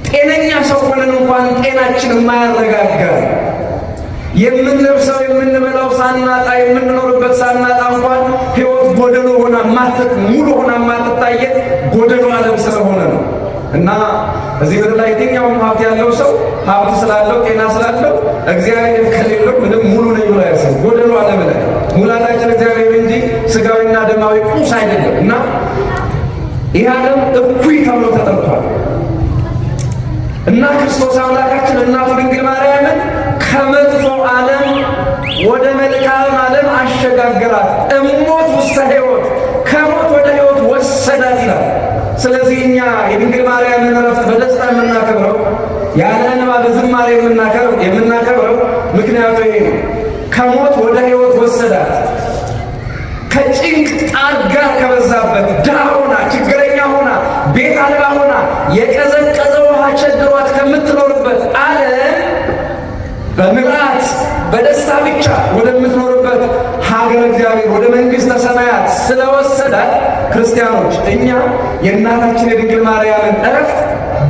ጤነኛ ሰው ሆነን እንኳን ጤናችን የማያረጋጋ የምንለብሰው የምንበላው ሳናጣ የምንኖርበት ሳናጣ እንኳን ሕይወት ጎደሎ ሆና ሙሉ ሆና ማትታየ ጎደሎ ዓለም ስለሆነ ነው። እና እዚህ ምድር ላይ የትኛውም ሀብት ያለው ሰው ሀብት ስላለው ጤና ስላለው እግዚአብሔር ከሌለው ምንም ሙሉ ነኝ ብሎ ያሰብ ጎደሎ ዓለም ላይ ሙላታችን እግዚአብሔር እንጂ ስጋዊና ደማዊ ቁስ አይደለም። እና ይህ ዓለም እኩይ ተብሎ ተጠርቷል። እና ክርስቶስ አምላካችን እናቱ ድንግል ማርያምን ከመጥፎ ዓለም ወደ መልካም ዓለም አሸጋገራት። እሞት ውስተ ሕይወት ከሞት ወደ ሕይወት ወሰዳት ይላል። ስለዚህ እኛ የድንግል ማርያምን ዕረፍት በደስታ የምናከብረው ያለ እንባ በዝማሬ የምናከብረው ምክንያቱ ይሄ ነው። ከሞት ወደ ሕይወት ወሰዳት። ከጭንቅ ጣር ጋር ከበዛበት ድሃ ሆና ችግረኛ ሆና ቤት አልባ ሆና የቀዘቀዘ ውሃ ቸግሯት ከምትኖርበት ዓለም በምልአት በደስታ ብቻ ወደምትኖርበት ሀገር እግዚአብሔር ወደ መንግሥተ ሰማያት ስለወሰዳት ክርስቲያኖች እኛ የእናታችን የድንግል ማርያምን ዕረፍት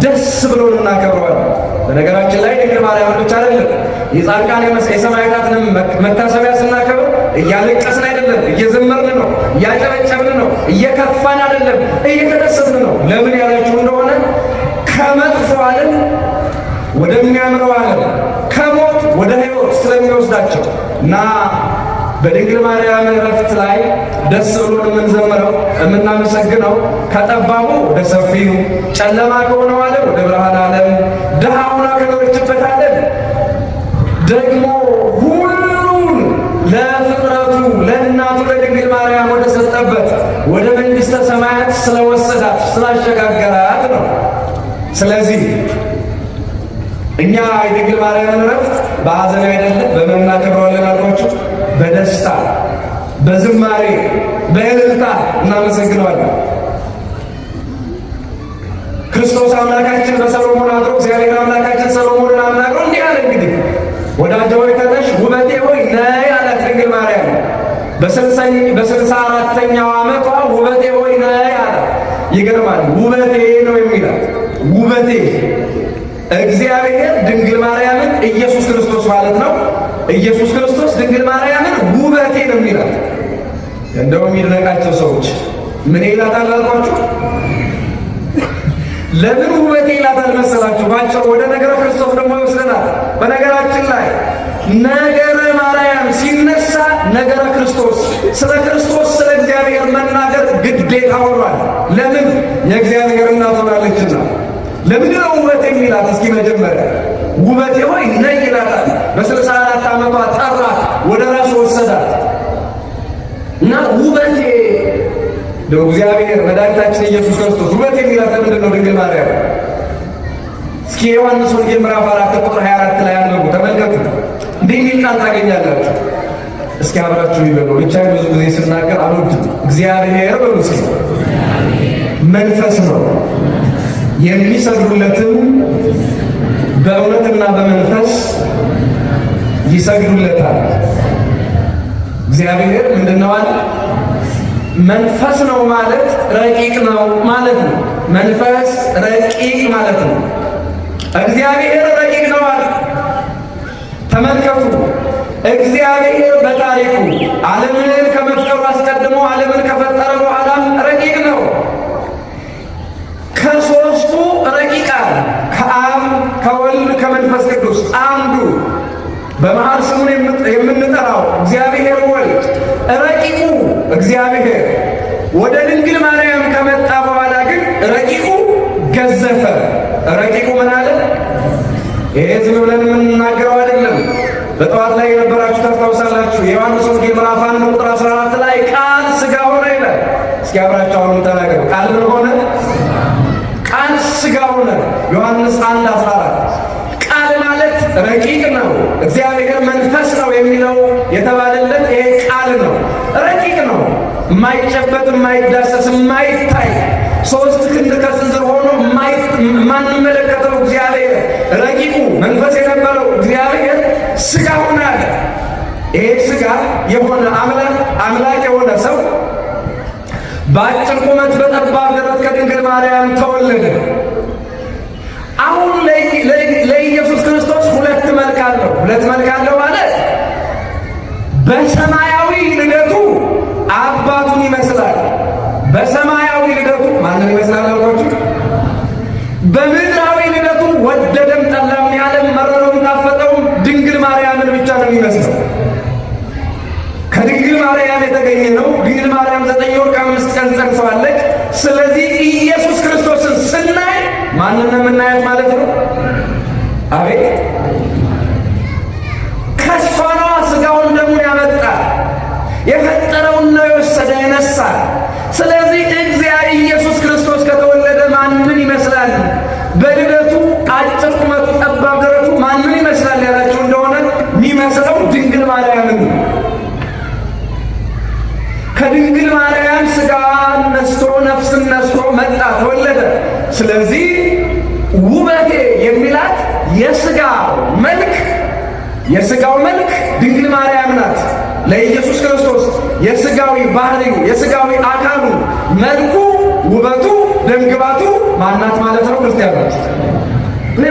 ደስ ብሎን እናከብረዋለን። በነገራችን ላይ ድንግል ማርያምን ብቻ አይደለም የጻድቃን የሰማዕታትንም መታሰቢያ ስናከብር እያለቀስን አይደለም፣ እየዘመርን ነው፣ እያጨበጨብን ነው፣ እየከፋን አይደለም፣ እየተደሰትን ነው። ለምን ያላችሁ እንደሆነ ከመጥፎ ዓለም ወደሚያምረው ዓለም ከሞት ወደ ሕይወት ስለሚወስዳቸው እና በድንግል ማርያም ዕረፍት ላይ ደስ ብሎን የምንዘምረው የምናመሰግነው ከጠባቡ ወደ ሰፊው ጨለማ ከሆነው ዓለም ወደ ብርሃን ዓለም ድሃ ሆና ከኖረችበት ዓለም ደግሞ ሁሉን ለፍጥረቱ ለእናቱ ለድንግል ማርያም ወደ ሰጠበት ወደ መንግሥተ ሰማያት ስለወሰዳት ስላሸጋገራት ነው። ስለዚህ እኛ የድንግል ማርያምን ዕረፍት በሐዘን አይደለም በመናከብረዋለን አልኳችሁ፣ በደስታ በዝማሬ በእልልታ እናመሰግነዋለን። ክርስቶስ አምላካችን በሰሎሞን አድሮ እግዚአብሔር አምላካችን ሰሎሞንን አናግሮ እንዲህ አለ፣ እንግዲህ ወዳጄ ሆይ ተነሽ፣ ውበቴ ሆይ ነይ አላት ድንግል ማርያም። በ64ኛው ዓመቷ ውበቴ ሆይ ነይ አላት። ይገርማል። ውበቴ ነው የሚላት ውበቴ እግዚአብሔር ድንግል ማርያምን ኢየሱስ ክርስቶስ ማለት ነው። ኢየሱስ ክርስቶስ ድንግል ማርያምን ውበቴ ነው የሚላት። እንደውም የሚደነቃቸው ሰዎች ምን ይላታል አልኳችሁ? ለምን ውበቴ ይላታል መሰላችሁ? ባጭሩ ወደ ነገረ ክርስቶስ ደግሞ ይወስደናል። በነገራችን ላይ ነገረ ማርያም ሲነሳ ነገረ ክርስቶስ ስለ ክርስቶስ ስለ እግዚአብሔር መናገር ግዴታ ሆኗል። ለምን? የእግዚአብሔር እናት ሆናለችና። ለምንድን ነው ውበቴ የሚላት? እስኪ መጀመሪያ ውበቴ ሆይ ነይ ይላታል። በ64 ዓመቷ ጠራት፣ ወደ ራሱ ወሰዳት እና ውበቴ እንደው እግዚአብሔር መድኃኒታችን ኢየሱስ ክርስቶስ ውበት የሚላት ለምንድን ነው? ድንግል ማርያም እስኪ ዮሐንስ ወንጌል ምዕራፍ 4 ቁጥር 24 ላይ ያለው ተመልከቱ። እንዲህ የሚል ቃል ታገኛላችሁ። እስኪ አብራችሁ ይበሉ። ብቻ ብዙ ጊዜ ስናገር አልወድም። እግዚአብሔር በሉ እስኪ መንፈስ ነው፣ የሚሰግዱለትም በእውነትና በመንፈስ ይሰግዱለታል። እግዚአብሔር ምንድነው አለ? መንፈስ ነው ማለት ረቂቅ ነው ማለት ነው። መንፈስ ረቂቅ ማለት ነው። እግዚአብሔር ረቂቅ ነው አለ። ተመልከቱ፣ እግዚአብሔር በታሪኩ ዓለምን ከመፍጠሩ አስቀድሞ ዓለምን ከፈጠረ በኋላም ረቂቅ ነው። ከሦስቱ ረቂቃን ከአብ ከወልድ ከመንፈስ ቅዱስ አንዱ በመሃል ስሙን የምንጠራው እግዚአብሔር ወልድ ረቂቁ እግዚአብሔር ወደ ድንግል ማርያም ከመጣ በኋላ ግን ረቂቁ ገዘፈ። ረቂቁ ምን አለ? ይሄ ዝም ብለን የምንናገረው አይደለም። በጠዋት ላይ የነበራችሁ ታስታውሳላችሁ። የዮሐንስ ወንጌል ምዕራፍ 1 ቁጥር 14 ላይ ቃል ሥጋ ሆነ ይላል። እስኪ አብራችሁ አሁን ተናገሩ። ቃል ምን ሆነ? ቃል ሥጋ ሆነ። ዮሐንስ 1:14 ቃል ማለት ረቂቅ ነው። እግዚአብሔር መንፈስ ነው የሚለው የተባለለት ይሄ ቃል ነው። ረቂቅ ነው። የማይጨበጥ የማይዳሰስ የማይታይ ሶስት ክንድ ከስንዝር ሆኖ የማንመለከተው እግዚአብሔር ረቂቁ መንፈስ የነበረው እግዚአብሔር ሥጋ ሆነ አለ። ይሄ ሥጋ የሆነ አምላክ የሆነ ሰው በአጭር ቁመት በጠባብ ደረት ከድንግል ማርያም ተወለደ። አሁን ለኢየሱስ ክርስቶስ ሁለት መልክ አለው። ሁለት መልክ አለው ማለት በሰማያዊ ልደቱ አባቱን ይመስላል። በሰማያዊ ልደቱ ማንን ይመስላል አልኳችሁ? በምድራዊ ልደቱ ወደደም ጠላም ያለም መረረውም ታፈጠውም ድንግል ማርያምን ብቻ ነው የሚመስለው። ከድንግል ማርያም የተገኘ ነው። ድንግል ማርያም 9 ወር ከ5 ቀን ጸንሰዋለች። ስለዚህ ኢየሱስ ክርስቶስን ስናይ ማንን ነው የምናያት ማለት ነው? አቤት ከእሷ ነዋ ሥጋውን ደሙን ያመጣ የፈጠረውን ነው የወሰደ የነሳ። ስለዚህ እግዚአብሔር ኢየሱስ ክርስቶስ ከተወለደ ማንን ይመስላል? በልደቱ አጭር ቁመቱ ጠባብ ደረቱ ማንን ይመስላል ያላችሁ እንደሆነ የሚመስለው ድንግል ማርያምን። ከድንግል ማርያም ሥጋዋን ነስቶ ነፍስን ነስቶ መጣ፣ ተወለደ። ስለዚህ ውበቴ የሚላት የሥጋው መልክ ድንግል ማርያም ናት። ለኢየሱስ ክርስቶስ የሥጋዊ ባህሪው የሥጋዊ አካሉ መልኩ ውበቱ ደምግባቱ ማናት ማለት ነው? ክርስቲያኖች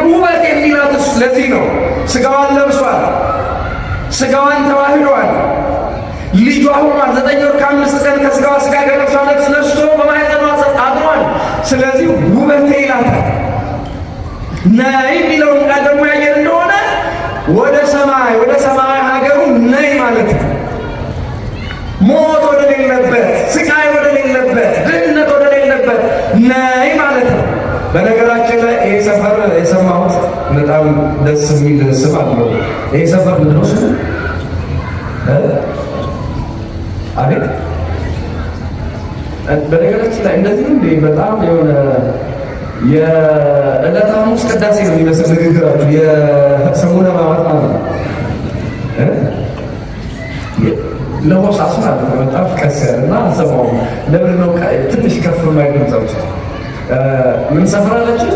ውበት የሚላት ለዚህ ነው። ሥጋዋን ለብሷል፣ ሥጋዋን ተዋህዷል፣ ልጇ ሆኗል። 9 ወር ከ5 ቀን ከሥጋዋ ሥጋ ከነፍሷ ነፍስ ነስቶ በማኅፀኗ አድሯል። ስለዚህ ውበቴ ይላታል። ነይ የሚለውን ቃል ደግሞ ያየን እንደሆነ ወደ ሰማይ ሀገሩ ነይ ማለት ነው። ሞት ወደሌለበት፣ ስቃይ ወደሌለበት፣ ድህነት ወደሌለበት ነይ ማለት ነው። በነገራችን ላይ ይሄ ሰፈር የሰማሁት በጣም ደስ የሚል ስም አለው። ይሄ ሰፈር ምንድን ነው ስሙ? አቤት በነገራችን ላይ እንደዚህ እንዴ በጣም የሆነ የዕለተ ሐሙስ ቅዳሴ ነው የሚመስል ንግግራችሁ። የሰሙነ ሕማማት ማለት ነው። ለሆሳስ ማለት ነው። በጣም ቀስ ያለና አልሰማሁም። ለምንድን ነው ትንሽ ከፍ የማይል ድምጻችሁ? ምን ሰፍራላችሁ?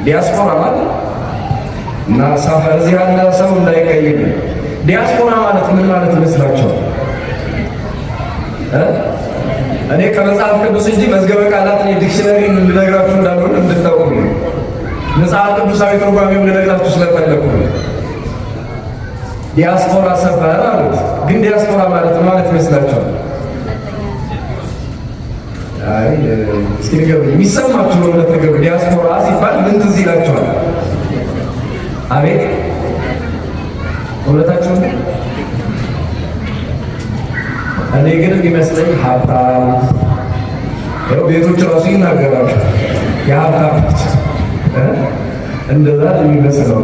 ዲያስፖራ ማለት እና ሰፈር እዚህ ያለ ሰው እንዳይቀይም። ዲያስፖራ ማለት ምን ማለት ይመስላችኋል? እኔ ከመጽሐፍ ቅዱስ እንጂ መዝገበ ቃላት ዲክሽነሪ ልነግራችሁ እንዳልሆነ እንድታውቁ ነው። መጽሐፍ ቅዱሳዊ ትርጓሜውን ልነግራችሁ ስለፈለኩ ነው። ዲያስፖራ ሰፈር አሉት። ግን ዲያስፖራ ማለት ይመስላችኋል? አይ እስኪ ንገሩኝ፣ የሚሰማችሁ ነው ለተገሩ ዲያስፖራ ሲባል ምን ትዝ ይላችኋል? አቤት እውነታችሁ ነው። እኔ ግን የሚመስለኝ ሀብታም ያው ቤቶች ራሱ ይናገራሉ። የሀብታሞች እንደዛ የሚመስለው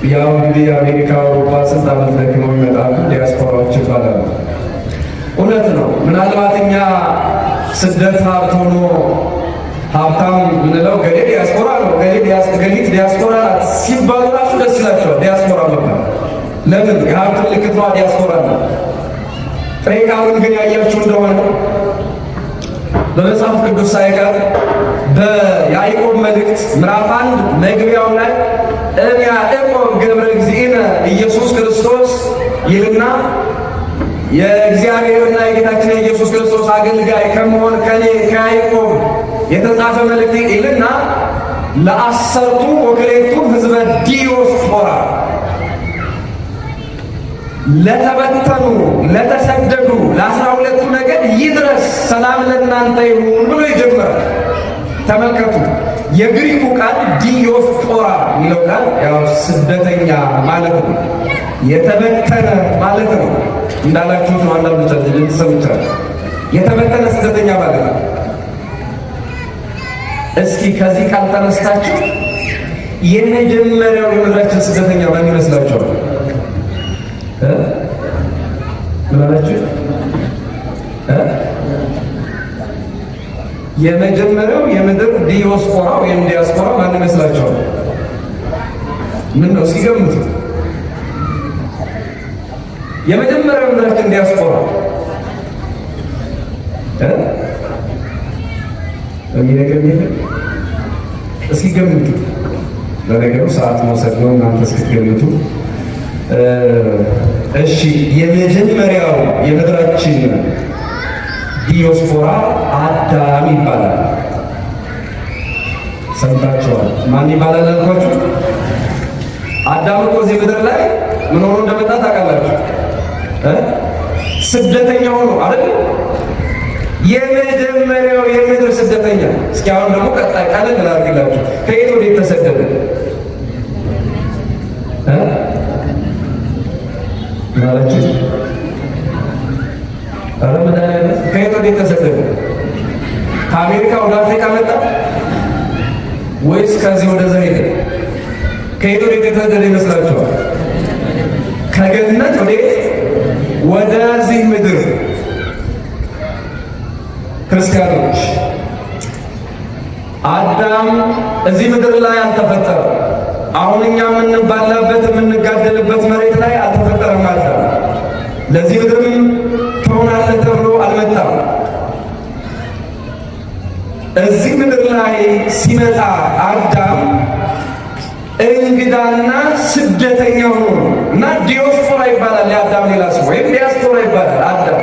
ያው እንግዲህ የአሜሪካ አውሮፓ ስንት ዓመት ደክመው ይመጣሉ፣ ዲያስፖራዎች ይባላሉ። ምናልባት እኛ ስደት ሀብት ሆኖ ሀብታም ምንለው ገሌ ዲያስፖራ ነው፣ ገሊት ዲያስፖራ ናት ሲባሉ ራሱ ደስ ይላቸዋል። ዲያስፖራ መባል ለምን? የሀብት ምልክት ነው ዲያስፖራ ነው። ጥሬ ቃሉን ግን ያያችሁ እንደሆነ በመጽሐፍ ቅዱስ ሳይቀር በያዕቆብ መልእክት ምዕራፍ 1 መግቢያው ላይ ያዕቆብ ገብረ እግዚእነ ኢየሱስ ክርስቶስ ይልና የእግዚአብሔርና የጌታችን የኢየሱስ ክርስቶስ አገልጋይ ከመሆን ከኔ ከያዕቆብ የተጻፈ መልእክት ይልና ለአሰርቱ ወክሌቱ ሕዝበ ዲዮስፖራ ለተበተኑ ለተሰደዱ ለ12ቱ ነገድ ይድረስ ሰላም ለእናንተ ይሁን ብሎ ይጀምራል። ተመልከቱ፣ የግሪኩ ቃል ዲዮስፖራ የሚለው ቃል ያው ስደተኛ ማለት ነው፣ የተበተነ ማለት ነው። እንዳላችሁት ነው። አንዳንዶቻችሁ ልትሰሙቻል። የተበተነ ስደተኛ ማለት ነው። እስኪ ከዚህ ቃል ተነስታችሁ የመጀመሪያው የምድራችን ስደተኛ ማን ይመስላችኋል? ምን አላችሁ? የመጀመሪያው የምድር ዲዮስፖራ ወይም ዲያስፖራ ማን ይመስላችኋል? ምን ነው ሲገምቱ? የመጀመሪያው ምድራችን ዲያስፖራ እስኪ ገምቱ። ለነገሩ ሰዓት መውሰድ ነው እናንተ እስክትገምቱ። እሺ የመጀመሪያው የምድራችን ዲዮስፖራ አዳም ይባላል። ሰምታችኋል? ማን ይባላል አልኳችሁ? አዳም እኮ እዚህ ምድር ላይ ምን ሆኖ እንደመጣ ታውቃላችሁ? ስደተኛ ሆኖ አይደል? የመጀመሪያው የምድር ስደተኛ። እስኪ አሁን ደግሞ ቀጣይ ቀለል ላድርግላችሁ። ከየት ወዴት ተሰደደ? ማለት ረመዳን ከየት ወዴት ተሰደደ? ከአሜሪካ ወደ አፍሪካ መጣ ወይስ ከዚህ ወደዛ ሄደ? ከየት ወዴት የተሰደደ ይመስላችኋል? ከገነት ወዴት? ወደዚህ ምድር። ክርስቲያኖች አዳም እዚህ ምድር ላይ አልተፈጠረም። አሁን እኛ የምንባላበት የምንጋደልበት መሬት ላይ አልተፈጠረም። አዳም ለዚህ ምድርም ትሆናለህ ተብሎ አልመጣም። እዚህ ምድር ላይ ሲመጣ አዳም እንግዳና ስደተኛ ሆኖ እና ዲዮስፖራ ይባላል። የአዳም ሌላ ስም ወይም ዲያስፖራ ይባላል። አዳም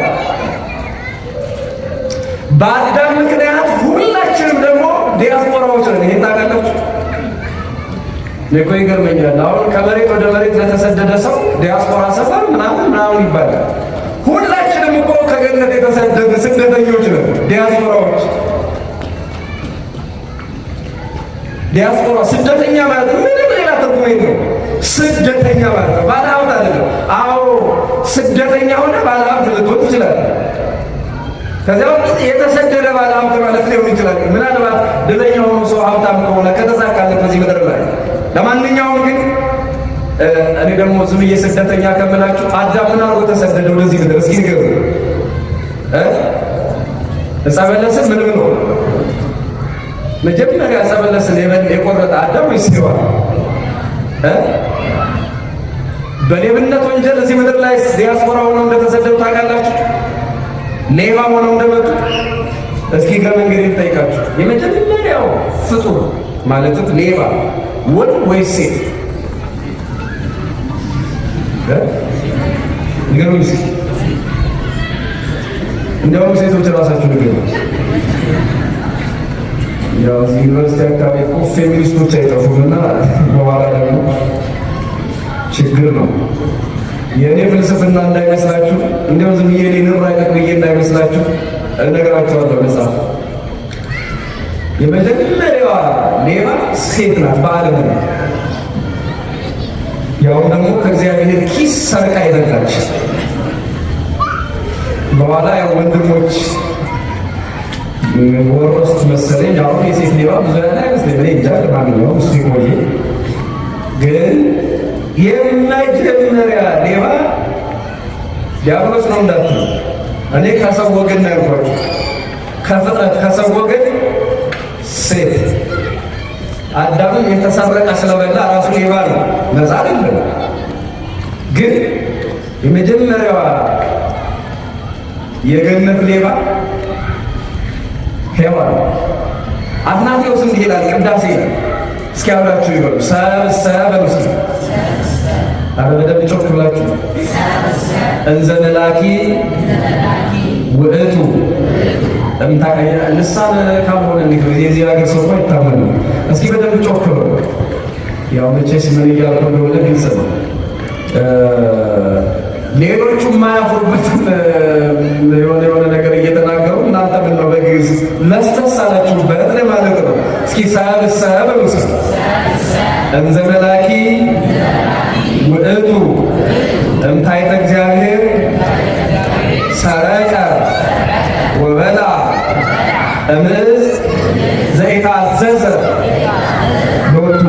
በአዳም ምክንያት ሁላችንም ደግሞ ዲያስፖራዎች ነን። ይሄን ታውቃላችሁ? እኮ ይገርመኛል። አሁን ከመሬት ወደ መሬት ለተሰደደ ሰው ዲያስፖራ ሰፈር ምናምን ይባላል። ሁላችንም እኮ ከገነት የተሰደደ ስደተኞች ነን፣ ዲያስፖራዎች። ዲያስፖራ ስደተኛ ማለት ምንም ሌላ ትርጉም የለውም። ስደተኛ ማለት ነው፣ ባለሀብት አይደለም። አዎ ስደተኛ ሆነ ባለሀብት ልትሆን ትችላለህ። ከዚያ ውስጥ የተሰደደ ባለሀብት ማለት ሊሆን ይችላል። ምናልባት ድለኛ ሆኖ ሰው ሀብታም ከሆነ ከተሳካለት በዚህ ምድር ላይ። ለማንኛውም ግን እኔ ደግሞ ዝም ብዬ ስደተኛ ከምላችሁ አዳም ምን አድርጎ ተሰደደ ወደዚህ ምድር? እስኪ ንገሩ። ዕፀ በለስን ምን ብሎ መጀመሪያ ዕፀ በለስን የቆረጠ አዳም ወይስ ሔዋን? በሌብነት ወንጀል እዚህ ምድር ላይ ዲያስፖራ ሆነው እንደተሰደዱ ታውቃላችሁ? ሌባ ሆነው እንደመጡ። እስኪ ከመንገድ ልጠይቃችሁ፣ የመጀመሪያው ፍጡር ማለትም ሌባ ወንድ ወይስ ሴት? ንገሩኝ እስኪ። እንዲያውም ሴቶች ራሳችሁ ንገሩ። ያው እዚህ ዩኒቨርሲቲ አካባቢ እኮ ፌሚኒስቶች አይጠፉምና በኋላ ደግሞ ችግር ነው። የእኔ ፍልስፍና እንዳይመስላችሁ፣ እንዲያው ዝም ብዬ ሌንር አይነት ብዬ እንዳይመስላችሁ እነግራችኋለሁ። መጽሐፍ የመጀመሪያዋ ሌባ ሴት ናት በዓለም ላይ። ያው ደግሞ ከእግዚአብሔር ኪስ ሰርቃ ይበላች። በኋላ ያው ወንድሞች ወሮስት መሰለኝ። አሁን የሴት ሌባ ብዙ ያለ አይመስለኝ። እኔ እንጃ። ለማንኛውም እሱ ይቆይ። ግን የመጀመሪያ ሌባ ዲያብሎስ ነው እንዳትሉ። እኔ ከሰው ወገን ነው ያልኳችሁ። ከፍጥረት ከሰው ወገን ሴት አዳምም የተሰረቀ ስለበላ ራሱ ሌባ ነው፣ ነፃ አይደለም። ግን የመጀመሪያዋ የገነት ሌባ ሔዋን። አትናቴዎስ እንዲህ ይላል፣ ቅዳሴ እስኪ አብራችሁ ይበሉ። ሰበሰበ እስኪ አረ በደምብ ጮክ ብላችሁ እንዘ መላኪ ውእቱ እንታቀያ ልሳን ካልሆነ እንዴት ነው የዚህ ሀገር ሰው እኮ አይታመንም። እስኪ በደንብ ጮክ ብሎ ያው መቼስ ምን እያልኩ እንደሆነ ግልጽ ነው። ሌሎቹ የማያፍሩበትን የሆነ ነገር እየተናገሩ እናንተ ምን ነው በግዕዝ ለስለስ አላችሁበት ማለት ነው። እስኪ ሰበሰበ እስኪ እንዘ መላኪ ውእቱ እምታይተ እግዚአብሔር ሰረቀ ወበላ እምዝ ዘኢታዘዘ ሎቱ።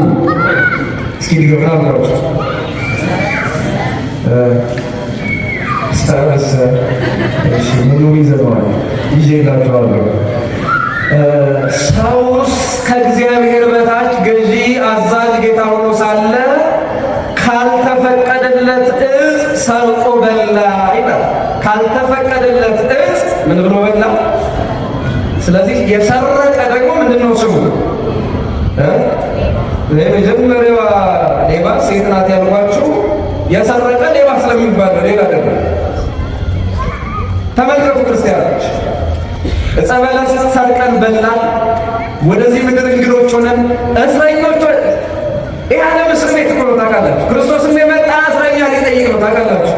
እስኪ ሊገብራ ብራዎች ሰበሰበ እሺ ሙሉ ይዘዋል ይዤላችኋለሁ። ሰውስ ከእግዚአብሔር በታች ገዢ አዛዥ ጌታ ሆኖ ሳለ ካልተፈቀደለት እጽ ሰርቆ በላ ይላል። ካልተፈቀደለት እጽ ምን ብሎ በላ? ስለዚህ የሰረቀ ደግሞ ምንድነው ስሙ? የመጀመሪያዋ ሌባ ሴት ናት ያልኳችሁ የሰረቀ ሌባ ስለሚባል ሌላ ደግሞ ተመልከቱ ክርስቲያኖች፣ ዕፀ በለስ ሰርቀን በላን። ወደዚህ ምድር እንግዶች ሆነን እስረኞች ይህ ዓለም እስር ቤት እኮ ነው ታውቃላችሁ። ክርስቶስም የመጣ እስረኛ ሊጠይቅ ነው ታውቃላችሁ።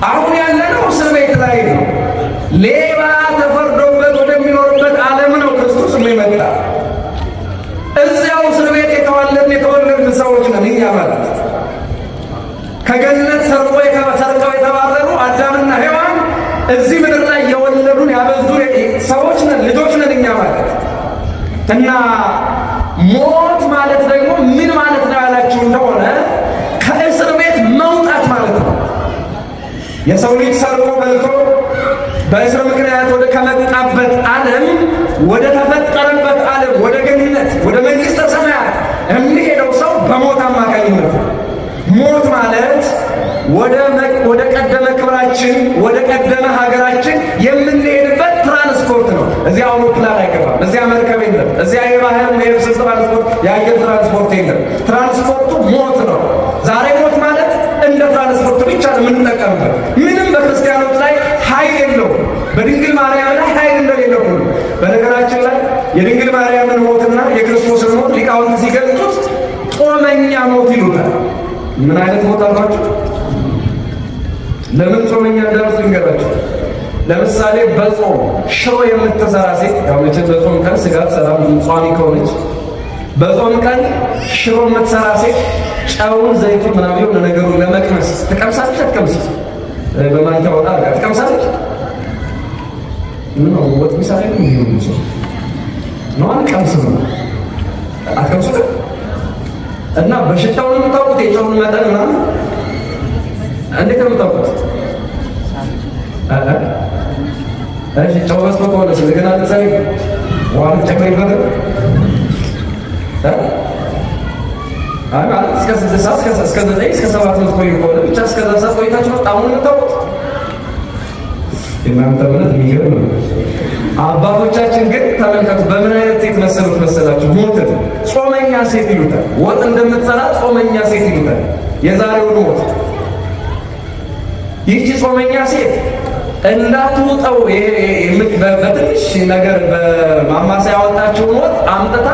አሁን ያለነው እስር ቤት ላይ ነው። ሌባ ተፈርዶበት ወደሚኖርበት ዓለም ነው ክርስቶስም የመጣ። እዚያው እስር ቤት የተወለድን ሰዎች ነን እኛ ማለት። ከገነት ሰርቀው የተባረሩ አዳምና ሔዋን እዚህ ምድር ላይ የወለዱን ያበዙ ሰዎች ነን፣ ልጆች ነን እኛ ማለት እና ሞት ማለት ደግሞ ምን ማለት ነው ያላችሁ እንደሆነ ከእስር ቤት መውጣት ማለት ነው። የሰው ልጅ ሰርቆ በልቶ በእስር ምክንያት ወደ ከመጣበት ዓለም ወደ ተፈጠረበት ዓለም ወደ ገነት ወደ መንግሥተ ሰማያት የሚሄደው ሰው በሞት አማካኝነት ነው። ሞት ማለት ወደ ቀደመ ክብራችን ወደ ቀደመ ሀገራችን የምንሄድበት ትራንስፖርት ነው። እዚያ አውሮፕላን አይገባም፣ እዚያ መርከብ የለም፣ እዚያ የባህር የብስ ትራንስፖርት የአየር ትራንስፖርት የለም። ትራንስፖርቱ ሞት ነው። ዛሬ ሞት ማለት እንደ ትራንስፖርት ብቻ ነው የምንጠቀምበት። ምንም በክርስቲያኖች ላይ ኃይል የለውም። በድንግል ማርያም ላይ ኃይል እንደሌለው ሁሉ በነገራችን ላይ የድንግል ማርያምን ሞትና የክርስቶስን ሞት ሊቃውንት ሲገልጹት ጦመኛ ሞት ይሉታል። ምን አይነት ሞት አልኳችሁ? ለምን ጾመኛ እንዳሉት ልንገራችሁ። ለምሳሌ በጾም ሽሮ የምትሰራ ሴት ያው መቼም በጾም ቀን ስጋት ሰላም ጿሚ ከሆነች በጾም ቀን ሽሮ የምትሰራ ሴት ጨውን፣ ዘይቱን ምናምን የሆነ ነገሩን ለመቅመስ ትቀምሳለች። አትቀምስም? በማንኪያ ወጣ አድርጋ ትቀምሳለች። ምን ነው ወጥ ምሳሌ ነው የሚሆነው ሰው ነው አንቀምስም ነው አትቀምሱት። እና በሽታውን የምታውቁት የጨውን መጠን ምናምን እንዴት ነው የምታውቁት? እሺ ጨው በዝቶ ከሆነ ስለገና ለምሳሌ ውሃ ልትጨምሪበት አይ ማለት እስከ 6 ሰዓት እስከ 9 እስከ 7 ልትቆዩ ከሆነ ብቻ እስከ 10 ሰዓት ቆይታችሁ ነው ጣሙን የምታውቁት። እናንተ እምነት የሚገርም ነው። አባቶቻችን ግን ተመልከቱ፣ በምን አይነት ሴት መሰሉት መሰላችሁ? ሞትን ጾመኛ ሴት ይሉታል። ወጥ እንደምትሰራ ጾመኛ ሴት ይሉታል። የዛሬውን ሞት ይህቺ ጾመኛ ሴት እንዳትውጠው በትንሽ ነገር በማማሰያ ያወጣችውን ወጥ አምጥታ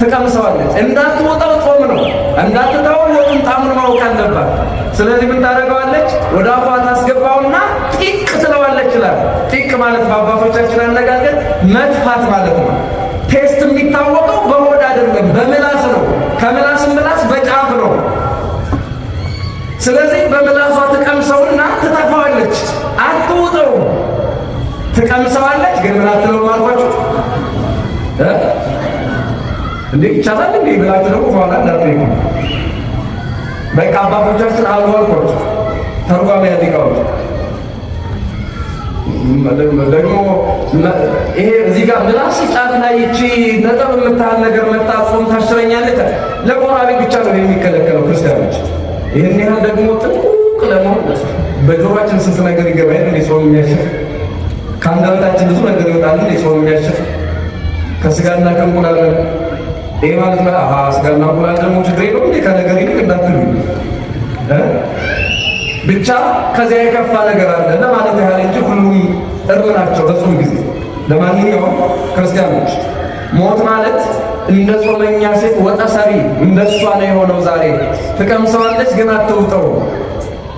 ትቀምሰዋለች። እንዳትወጣው ጾም ነው፣ እንዳትተው ወጡን ጣሙን ማወቅ አለባት። ስለዚህ ምን ታደርገዋለች? ወደ አፏ ታስገባውና ጢቅ ትለዋለች ይላል። ጢቅ ማለት በአባቶቻችን አነጋገር መጥፋት ማለት ነው። ቴስት የሚታወቀው በሆድ አይደለም፣ በምላስ ነው። ከምላስም ምላስ በጫፍ ነው። ስለዚህ በምላሷ ትቀምሰውና ትተፋዋለች። አትውጠው፣ ትቀምሰዋለች። ግን ምን አትለው አልኳችሁ እንዴ? ይቻላል እንዴ ብላችሁ ደግሞ በኋላ እንዳትጠይቁ። በቃ አባቶቻችን አሉ አልኳችሁ። ተርጓሚ ያዲቃው ደግሞ ይሄ እዚህ ጋር ምላስ ጫፍ ላይ እቺ ነጥብ የምታህል ነገር መጣጾም ታሽረኛለች። ለቆራቢ ብቻ ነው የሚከለከለው ክርስቲያኖች። ይህን ያህል ደግሞ ጥንቁቅ ለመሆን በጆሮአችን ስንት ነገር ይገባል። እንደ ሰው የሚያሽር ከአንደበታችን ብዙ ነገር ይወጣል። እንደ ሰው የሚያሽር ከስጋና ከእንቁላል ይሄ ማለት ነው። ስጋና እንቁላል ደግሞ ችግር የለውም እንዴ ከነገር ይልቅ እንዳትሉ ብቻ ከዚያ የከፋ ነገር አለ ለማለት ያህል እንጂ ሁሉም እርም ናቸው በጾም ጊዜ። ለማንኛውም ክርስቲያኖች ሞት ማለት እንደ ጾመኛ ሴት ወጠ ሰሪ እንደሷ ነው የሆነው። ዛሬ ትቀምሰዋለች ግን አትውጠው።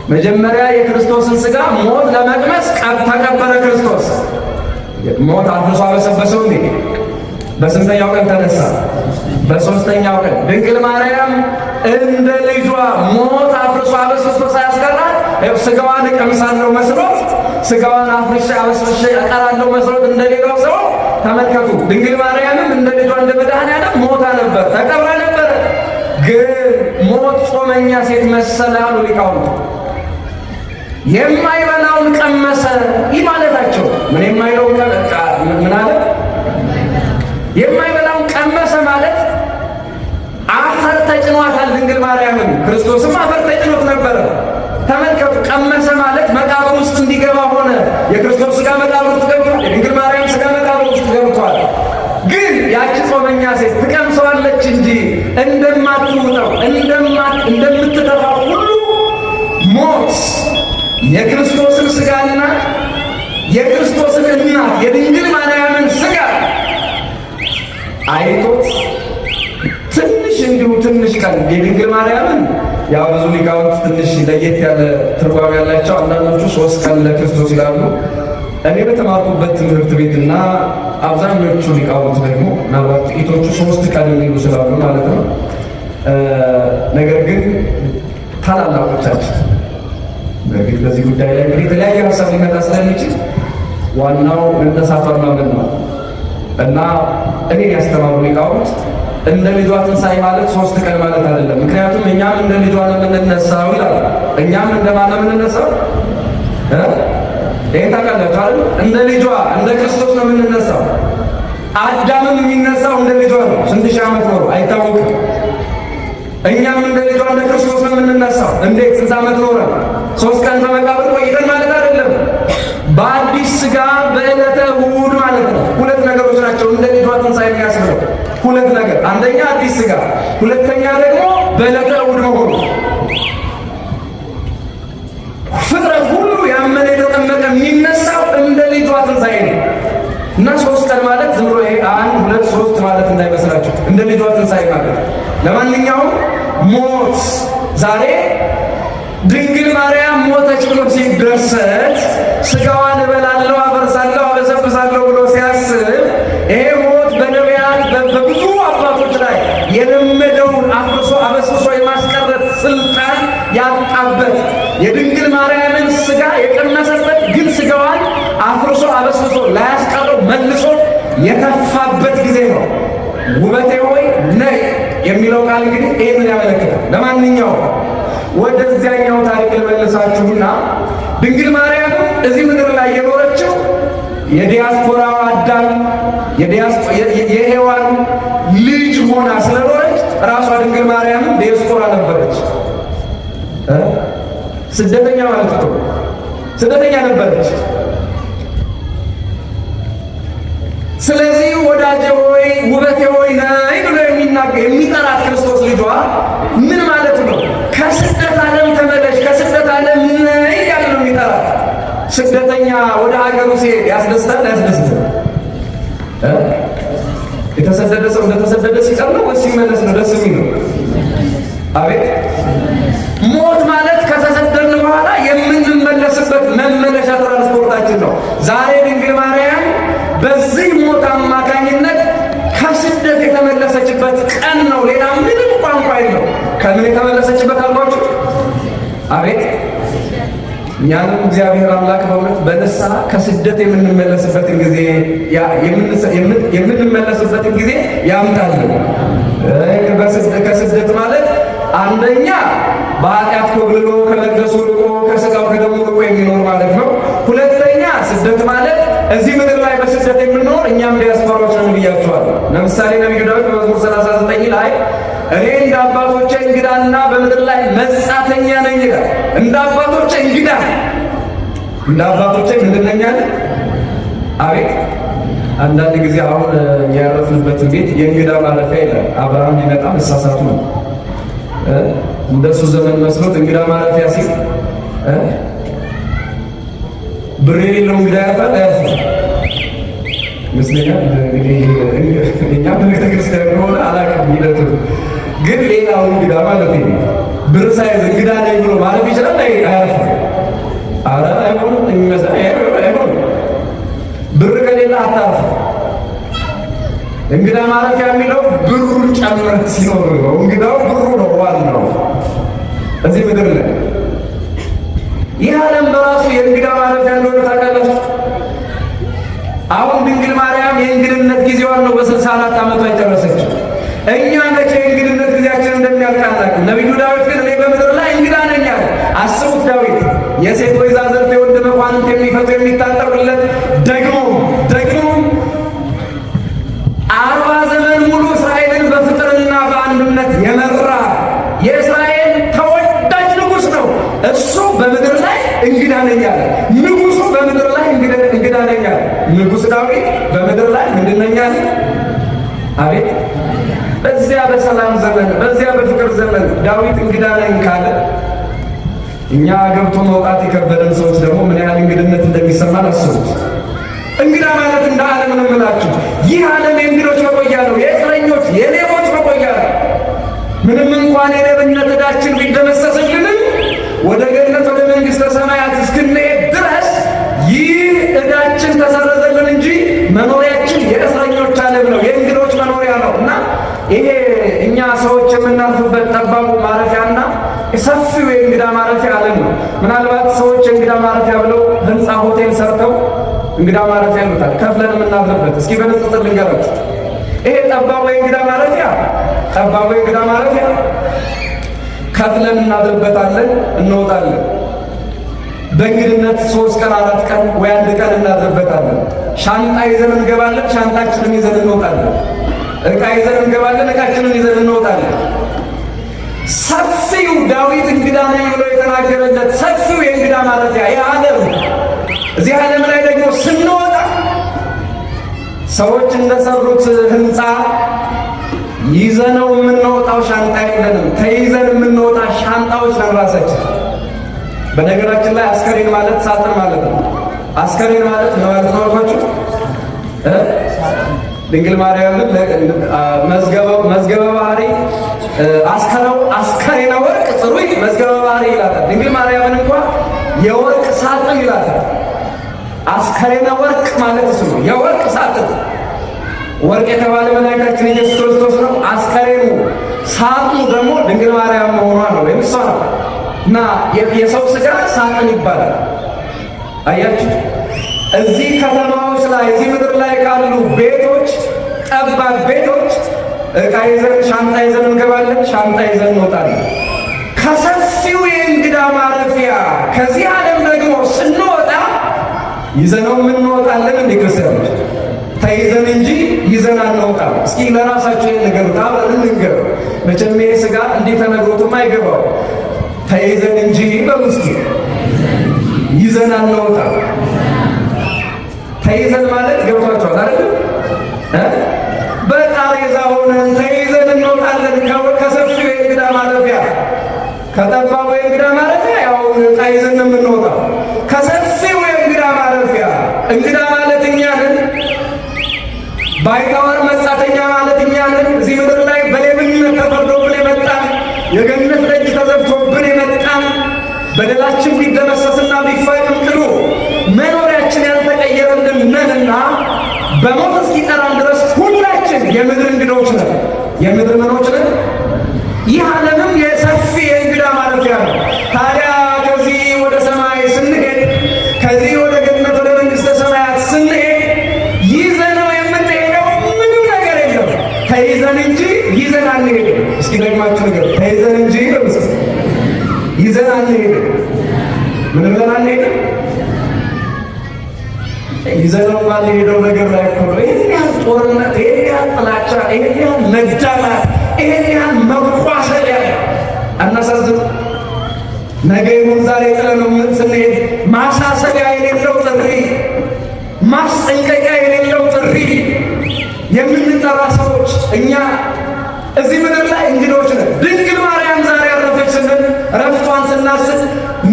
መጀመሪያ የክርስቶስን ሥጋ ሞት ለመቅመስ ተቀበረ ክርስቶስ። ሞት አፍርሶ አበሰበሰው እንዴ? በስንተኛው ቀን ተነሳ? በሦስተኛው ቀን። ድንግል ማርያም እንደ ልጇ ሞት አፍርሶ አበስብሶ ሳያስቀራት ሥጋዋን እቀምሳለሁ መስሎት ሥጋዋን አፍርሼ አበስብሼ እቀራለሁ መስሎት እንደሌላው ሰው ተመልከቱ። ድንግል ማርያምም እንደ ልጇ እንደ መድኃኔዓለም ሞታ ነበር፣ ተቀብራ ነበር። ግን ሞት ጾመኛ ሴት መሰለ አሉ ሊቃውንት። የማይበላውን ቀመሰ ይህ ማለታቸው ምን? የማይበላውን ምን አለ? የማይበላውን ቀመሰ ማለት አፈር ተጭኗታል ድንግል ማርያምን። ክርስቶስም አፈር ተጭኖት ነበረ። ተመልከቱ። ቀመሰ ማለት መቃብር ውስጥ እንዲገባ ሆነ። የክርስቶስ ሥጋ መቃብር ውስጥ ገብቷል። የድንግል ማርያም ሥጋ መቃብር ውስጥ ገብቷል። ግን ያቺ ጾመኛ ሴት ትቀምሰዋለች እንጂ እንደማትውጠው እንደምትተፋው ሁሉ ሞት የክርስቶስን ሥጋና የክርስቶስን እናት የድንግል ማርያምን ሥጋ አይቶት ትንሽ እንዲሁ ትንሽ ቀን የድንግል ማርያምን ያው ብዙ ሊቃውንት ትንሽ ለየት ያለ ትርጓሜ ያላቸው፣ አንዳንዶቹ 3 ቀን ለክርስቶስ ይላሉ። እኔ በተማርኩበት ትምህርት ቤትና አብዛኞቹ ሊቃውንት ደግሞ ምናልባት ጥቂቶቹ 3 ቀን የሚሉ ስላሉ ማለት ነው። ነገር ግን ታላላቆቻችን በግድ በዚህ ጉዳይ ላይ እንግዲህ የተለያየ ሀሳብ ሊመጣ ስለሚችል ዋናው መነሳቷን ማመን ነው እና እኔን ያስተማሩ ሊቃውንት እንደ ልጇ ትንሣኤ ማለት 3 ቀን ማለት አይደለም። ምክንያቱም እኛም እንደ ልጇ ነው የምንነሳው ይላል። እኛም እንደማን ነው የምንነሳው? ይሄን ታውቃላችሁ አይደል? እንደ ልጇ እንደ ክርስቶስ ነው የምንነሳው። አዳምም የሚነሳው እንደ ልጇ ነው። ስንት ሺህ ዓመት ኖሮ አይታወቅም። እኛም እንደ ልጇ እንደ ክርስቶስ ነው የምንነሳው። እንዴት? ስንት ዓመት ኖረ? 3 ቀን በመቃብር ቆይተን ማለት አይደለም። በአዲስ ሥጋ በዕለተ እሑድ ማለት ነው። 2 ነገሮች ናቸው እንደ ልጇ ትንሣኤ የሚያስብለው። 2 ነገር፣ አንደኛ አዲስ ሥጋ፣ ሁለተኛ ደግሞ በዕለተ እሑድ መሆኑ። ፍጥረት ሁሉ ያመነ የተጠመቀ የሚነሳው እንደ ልጇ ትንሣኤ ነው እና 3 ቀን ማለት ዝም ብሎ ይሄ 1 2 3 ማለት እንዳይመስላችሁ፣ እንደ ልጇ ትንሣኤ ማለት። ለማንኛውም ሞት ዛሬ ድንግል ማርያም ሞተች ብሎ ሲደሰት ሥጋዋን እበላለሁ፣ አፈርሳለሁ፣ አበሰብሳለሁ ብሎ ሲያስብ ይሄ ሞት በነቢያት በብዙ አባቶች ላይ የለመደውን አፍርሶ አበስብሶ የማስቀረት ስልጣን ያጣበት የድንግል ማርያምን ሥጋ የቀመሰበት ግን ሥጋዋን አፍርሶ አበስብሶ ላያስቀረው መልሶ የተፋበት ጊዜ ነው። ውበቴ ሆይ ነይ የሚለው ቃል እንግዲህ ይህንን ያመለክታል። ለማንኛውም ወደዚያኛው ታሪክ ልመልሳችሁና ድንግል ማርያም እዚህ ምድር ላይ የኖረችው የዲያስፖራው አዳም የሔዋን ልጅ ሆና ስለኖረች ራሷ ድንግል ማርያም ዲያስፖራ ነበረች። ስደተኛ ማለት ነው። ስደተኛ ነበረች። ስለዚህ ወዳጄ ሆይ ውበቴ ሆይ ነይ ብሎ የሚጠራት ክርስቶስ ልጇ ምን ማለት ነው? ከስደት ዓለም ተመለሽ፣ ከስደት ዓለም ነይ ያለ ነው የሚጠራት። ስደተኛ ወደ ሀገሩ ሲሄድ ያስደስታል አያስደስትም? የተሰደደ ሰው እንደተሰደደ ሲቀር ነው ወይስ ሲመለስ ነው ደስ የሚለው? አቤት! ሞት ማለት ከተሰደድን በኋላ የምንመለስበት መመለሻ ትራንስፖርታችን ነው። ዛሬ ድንግል ማርያም በዚህ ሞት አማካኝነት ከስደት የተመለሰችበት ቀን ነው። ሌላ ምንም ቋንቋ የለው። ከምን የተመለሰችበት አልኳችሁ? አቤት! እኛንም እግዚአብሔር አምላክ በእውነት በንስሐ ከስደት የምንመለስበትን ጊዜ የምንመለስበትን ጊዜ ያምጣልን። ከስደት ማለት አንደኛ በኃጢአት ኮብልሎ ከመቅደሱ ርቆ ከሥጋው ከደሙ ርቆ የሚኖር ማለት ነው። ሁለተኛ ስደት ማለት እዚህ ምድር ላይ በስደት የምንኖር እኛም ዲያስፖራዎች ነን ብያችኋለሁ። ለምሳሌ ነብዩ ዳዊት በመዝሙር 39 ላይ እኔ እንደ አባቶቼ እንግዳና በምድር ላይ መጻተኛ ነኝ ይላል። እንደ አባቶቼ እንግዳ፣ እንደ አባቶቼ ምንድን ነኝ አለ? አቤት አንዳንድ ጊዜ አሁን ያረፍንበትን ቤት የእንግዳ ማረፊያ ይላል። አብርሃም ሊመጣ መሳሳቱ ነው። እንደሱ ዘመን መስሎት እንግዳ ማረፊያ ሲል ብር የሌለው እንግዳ ያርፋል አያርፍም ይመስለኛል። እኛ በቤተ ክርስቲያን ከሆነ አላውቅም ሂደቱ፣ ግን ሌላው እንግዳ ማለት ነው ብር ሳይዝ እንግዳ ነኝ ብሎ ማለፍ ይችላል አያርፍም? ኧረ አይሆንም የሚመስል አይሆንም። ብር ከሌለ አታርፍም። እንግዳ ማረፊያ የሚለው ብሩን ጨምረህ ሲኖር ነው። እንግዳው ብሩ ነው ዋናው እዚህ ምድር ላይ። ይህ ዓለም በራሱ የእንግዳ ማረፊያ እንደሆነ ታውቃላችሁ። አሁን ድንግል ማርያም የእንግድነት ጊዜዋን ነው በ64 ዓመቷ የጨረሰችው። እኛ መቼ የእንግድነት ጊዜያችን እንደሚያልቅ አናውቅም። ነቢዩ ዳዊት ግን እኔ በምድር ላይ እንግዳ ነኝ አለ። አስቡት፣ ዳዊት የሴት ወይዛዝርት የወንድ መኳንንት የሚፈቱ የሚታጠሩለት ደግሞ 40 ዘመን ሙሉ እስራኤልን በፍቅርና በአንድነት የመራ የእስራኤል ተወዳጅ ንጉሥ ነው። እሱ በምድር ላይ እንግዳ ነኝ አለ። ንጉሱ በምድር ላይ እንግዳ ነኝ አለ። ንጉሥ ዳዊት በምድር ላይ ምንድን ነኝ አለ? አቤት! በዚያ በሰላም ዘመን፣ በዚያ በፍቅር ዘመን ዳዊት እንግዳ ነኝ ካለ እኛ ገብቶ መውጣት የከበደን ሰዎች ደግሞ ምን ያህል እንግድነት እንደሚሰማን አስቡት። እንግዳ ማለት እንደ ዓለም ነው የምላችሁ። ይህ ዓለም የእንግዶች መቆያ ነው፣ የእስረኞች የሌቦች መቆያ ነው። ምንም እንኳን የሌብነት ዕዳችን ቢደመሰስልንም ወደ ገነት ወደ መንግሥተ ሰማያት እስክንሄድ ድረስ ይህ ዕዳችን ተሰረዘልን እንጂ መኖሪያችን የእስረኞች ዓለም ነው፣ የእንግዶች መኖሪያ ነው። እና ይሄ እኛ ሰዎች የምናርፍበት ጠባቡ ማረፊያና ሰፊው የእንግዳ ማረፊያ ዓለም ነው። ምናልባት ሰዎች የእንግዳ ማረፊያ ብለው ህንፃ ሆቴል ሰርተው እንግዳ ማረፊያ ይሉታል፣ ከፍለን የምናድርበት። እስኪ በንጽጽር ልንገራችሁ። ይሄ ጠባቡ የእንግዳ ማረፊያ ከፍለን እናድርበታለን፣ እንወጣለን። በእንግድነት 3 ቀን 4 ቀን ወይ 1 ቀን እናድርበታለን። ሻንጣ ይዘን እንገባለን፣ ሻንጣችንን ይዘን እንወጣለን። ዕቃ ይዘን እንገባለን፣ ዕቃችንን ይዘን እንወጣለን። ሰፊው ዳዊት እንግዳ ነኝ ብሎ የተናገረለት ሰፊው የእንግዳ ማረፊያ የዓለም እዚህ ዓለም ላይ ደግሞ ስንወጣ ሰዎች እንደሰሩት ህንፃ ይዘነው የምንወጣው ሻንጣ የለንም። ተይዘን የምንወጣ ሻንጣዎች ነን ራሳችን። በነገራችን ላይ አስከሬን ማለት ሳጥን ማለት ነው። አስከሬን ማለት ነው ማለት ነው አልኳችሁ። ድንግል ማርያምን መዝገበ ባህሪ አስከሬነ ወርቅ ጽሩይ መዝገበ ባህሪ ይላታል። ድንግል ማርያምን እንኳን የወርቅ ሳጥን ይላታል። አስከሬነ ወርቅ ማለት እሱ ነው፣ የወርቅ ሳጥን። ወርቅ የተባለ መድኃኒታችን ኢየሱስ ክርስቶስ ነው። አስከሬኑ ሳጥኑ ደግሞ ድንግል ማርያም መሆኗ ነው ወይም እሷ ነው። እና የሰው ስጋ ሳጥን ይባላል። አያችሁ፣ እዚህ ከተማዎች ላይ እዚህ ምድር ላይ ካሉ ቤቶች፣ ጠባብ ቤቶች ዕቃ ይዘን ሻንጣ ይዘን እንገባለን፣ ሻንጣ ይዘን እንወጣለን። ከሰፊው የእንግዳ ማረፊያ ከዚህ ዓለም ደግሞ ስንወጣ ይዘነው እንወጣለን። እንደ ክርስቲያኖች ተይዘን እንጂ ይዘን አንወጣም። እስኪ ለራሳችሁ ንገሩት፣ አብረን እንንገር። መቼም ይሄ ሥጋ እንዲህ ተነግሮትም አይገባው። ተይዘን እንጂ በውስጡ ይዘን አንወጣም። ተይዘን ማለት ገብቷችኋል አይደል? በቃሬዛ ሆነን ተይዘን እንወጣለን ከሰፊው የእንግዳ ማረፊያ። ከጠባቡ የእንግዳ ማረፊያ ያው ዕቃ ይዘን የምንወጣው ከሰፊው የእንግዳ ማረፊያ። እንግዳ ማለት እኛ ነን። ባይተዋር መጻተኛ ማለት እኛ ነን። እዚህ ምድር ላይ በሌብነት ተፈርዶብን የመጣን የገነት ደጅ ተዘግቶብን የመጣን በደላችን ቢደመሰስና ቢፋቅም ቅሉ መኖሪያችን ያልተቀየረልን ነንና በሞት እስኪጠራን ድረስ ሁላችን የምድር እንግዶች ነን። የምድር ምኖች ነን። ይህ ዓለምም የሰፊ የእንግዳ ማረፊያ ነው። ታዲያ ከዚህ ወደ ሰማይ ስንሄድ፣ ከዚህ ወደ ገነት ወደ መንግሥተ ሰማያት ስንሄድ ይዘነው የምንሄደው ምንም ነገር የለም። ተይዘን እንጂ ይዘን አንሄድም። እስኪ ደግማችሁ ነገር ተይዘን እንጂ ይዘን አንሄድም። ምን ብለን አንሄድም? ይዘነው ማን ሄደው ነገር ላይ እኮ ነው ይሄን ያህል ጦርነት፣ ይሄን ያህል ጥላቻ፣ ይሄን ያህል መዳላት፣ ይሄን ያህል መቋሰል አናሳዝን። ነገ ይሁን ዛሬ ጥለነው ስንሄድ ማሳሰቢያ የሌለው ጥሪ፣ ማስጠንቀቂያ የሌለው ጥሪ የምንጠራ ሰዎች እኛ እዚህ ምድር ላይ እንግዶች ነን። ድንግል ማርያም ዛሬ አረፈች ስንል ረፍቷን ስናስብ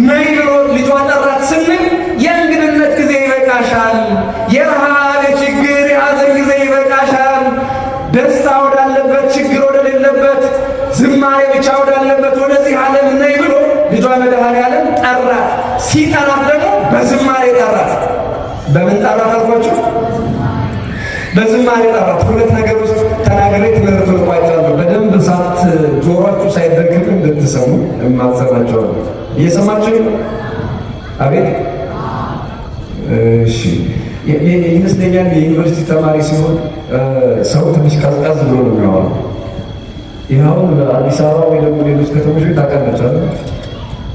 ነይ ብሎ ልጇ ጠራት ስንል የእንግድነት ጊዜ ይበቃሻል፣ የረሃብ የችግር የሐዘን ጊዜ ይበቃሻል፣ ደስታ ወዳለበት ችግር ወደሌለበት ዝማሬ ብቻ ወዳለበት ወደዚህ ዓለም ነይ ብሎ ልጇ መድኃኔዓለም ጠራት። ሲጠራት ደግሞ በዝማሬ ጠራት። በምን ጠራት አልኳችሁ? በዝማሬ ጠራት። ሁለት ነገሮች ተናግሬ ትምህርቱን እቋጫለሁ። በደንብ ሳት ጆሮአችሁ ሳይደግም እንድትሰሙ እማጸናቸዋለሁ። እየሰማችሁ አቤት? እሺ። ይመስለኛል የዩኒቨርሲቲ ተማሪ ሲሆን ሰው ትንሽ ቀዝቀዝ ብሎ ነው የሚያወራው። ይኸውን አዲስ አበባ ወይ ደግሞ ሌሎች ከተሞች ቤት ታውቃላችሁ አይደል?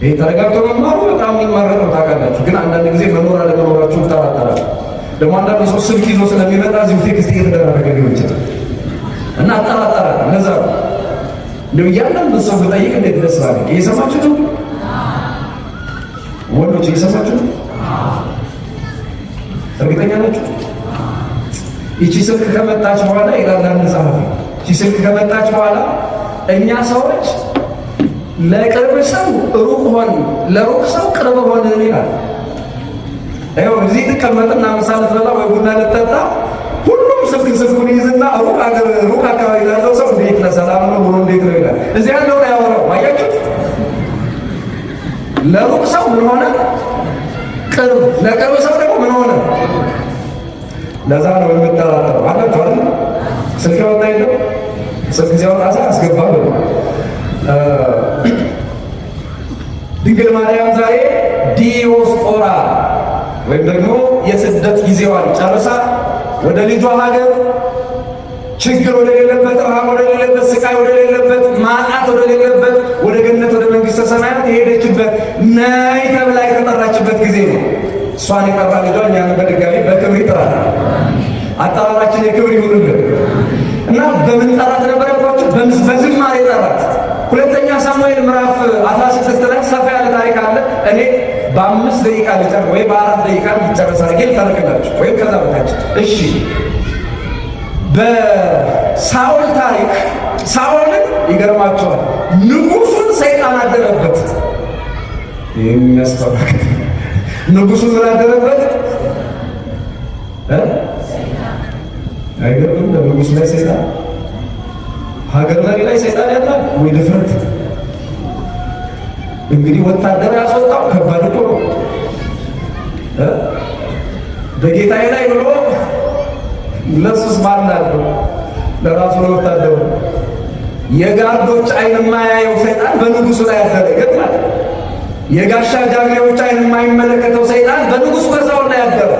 ይሄ ተረጋግቶ መማሩ በጣም የሚማረጥ ነው ታውቃላችሁ። ግን አንዳንድ ጊዜ መኖር አለመኖራችሁ ይጠራጠራል። ደግሞ አንዳንድ ሰው ስልክ ይዞ ስለሚመጣ እዚሁ ቴክስት እየተደረገ ሊሆን ይችላል እና አጠራጠራል። ለዛ ነው እንደው እያንዳንዱ ሰው ብጠይቅ እንዴት ደስ ባለ። እየሰማችሁ ነው ወንዶች? እየሰማችሁ ነው? እርግጠኛ ናችሁ? ይቺ ስልክ ከመጣች በኋላ ይላል አንድ ጸሐፊ፣ ይቺ ስልክ ከመጣች በኋላ እኛ ሰዎች ለቅርብ ሰው ሩቅ ሆን፣ ለሩቅ ሰው ቅርብ ሆንን ይላል። ይኸው እዚህ ትቀመጥና ምሳ ልትበላ ወይ ቡና ልትጠጣ ሁሉም ስልኩን ይዝና ሩቅ አካባቢ ላለው ሰው እንዴት ነህ ሰላም ነው ብሎ እንዴት ነው ይላል። እዚህ ያለው ላይ ያወራው አያችሁት? ለሩቅ ሰው ምን ሆነ? ቅርብ። ለቅርብ ሰው ደግሞ ምን ሆነ? ለዛ ነው የምጠራጠረው አላችሁ አይደል? ስልክ ወጣ የለም ስልክ ሲያወጣ አስገባ ብሎ ድንግል ማርያም ዛሬ ዲዮስፖራ ወይም ደግሞ የስደት ጊዜዋን ጨርሳ ወደ ልጇ ሀገር ችግር ወደሌለበት፣ ረሃብ ወደሌለበት፣ ስቃይ ወደሌለበት፣ ማጣት ወደሌለበት ወደ ገነት ወደ መንግሥተ ሰማያት የሄደችበት ነይ ተብላ የተጠራችበት ጊዜ ነው። እሷን የጠራ ልጇ እኛን በድጋሚ በክብር ይጠራል። አጠራራችን የክብር ይሁንልን እና በምን ጠራት ነበር ያልኳችሁ? በዝማሬ ጠራት። ሁለተኛ ሳሙኤል ምዕራፍ 16 ላይ ሰፋ ያለ ታሪክ አለ። እኔ በ5 ደቂቃ ልጨርስ ወይ በ4 ደቂቃ ልጨርስ አድርጌ ልተርክላችሁ ወይም ከዛ በታች። እሺ፣ በሳኦል ታሪክ ሳኦልን ይገርማቸዋል፣ ንጉሱን ሰይጣን አደረበት። የሚያስፈራ ንጉሱን ምን አደረበት? አይገርምም? በንጉሱ ላይ ሰይጣን፣ ሀገር መሪ ላይ ሰይጣን ያላል ወይ ድፍረት! እንግዲህ ወታደር ያስወጣው ከባድ እኮ ነው። በጌታዬ ላይ ብሎ ለሱስ ማናለው ለራሱ ለወታደሩ የጋርዶች አይን የማያየው ሰይጣን በንጉሱ ላይ ያደረ ገጥማል። የጋሻ ጃግሬዎች አይን የማይመለከተው ሰይጣን በንጉሱ በሳኦል ላይ ያደረ።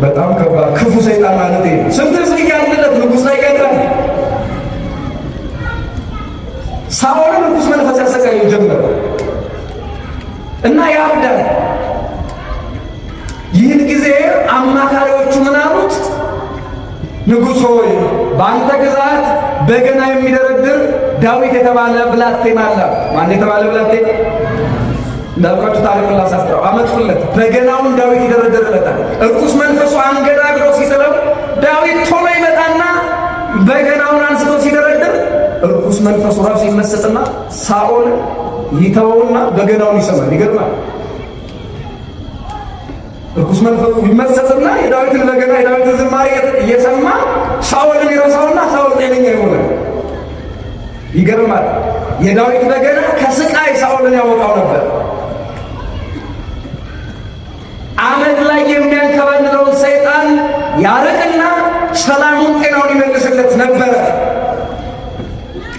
በጣም ከባድ ክፉ ሰይጣን ማለት ነው። ስንት ሕዝብ ያለለት ንጉስ ላይ ገጥራል። ሳኦል ንጉስ መንፈስ ያሰቃየው ጀመረ እና ያብዳል። ይህን ጊዜ አማካሪዎቹ ምን አሉት? ንጉሥ ሆይ በአንተ ግዛት በገና የሚደረድር ዳዊት የተባለ ብላቴና አለ። ማን የተባለ ብላቴና? እንዳልኳችሁ ታሪኩን ላሳጥረው። አመጡለት። በገናውን ዳዊት ይደረድርለታል። እርኩስ መንፈሱ አንገዳግዶ ሲጥለው ዳዊት ቶሎ ይመጣና በገናውን አንስቶ ሲደረድር እርኩስ መንፈሱ ራሱ ይመሰጥና ሳኦል ይተወውና በገናውን ይሰማል። ይገርማል። እርኩስ መንፈሱ ይመሰጥና የዳዊትን በገና የዳዊትን ዝማሬ እየሰማ ሳኦልን ይረሳውና ሳኦል ጤነኛ ይሆናል። ይገርማል። የዳዊት በገና ከስቃይ ሳኦልን ያወጣው ነበር። አመድ ላይ የሚያንከባልለውን ሰይጣን ያርቅና ሰላሙን ጤናውን ይመልስለት ነበረ።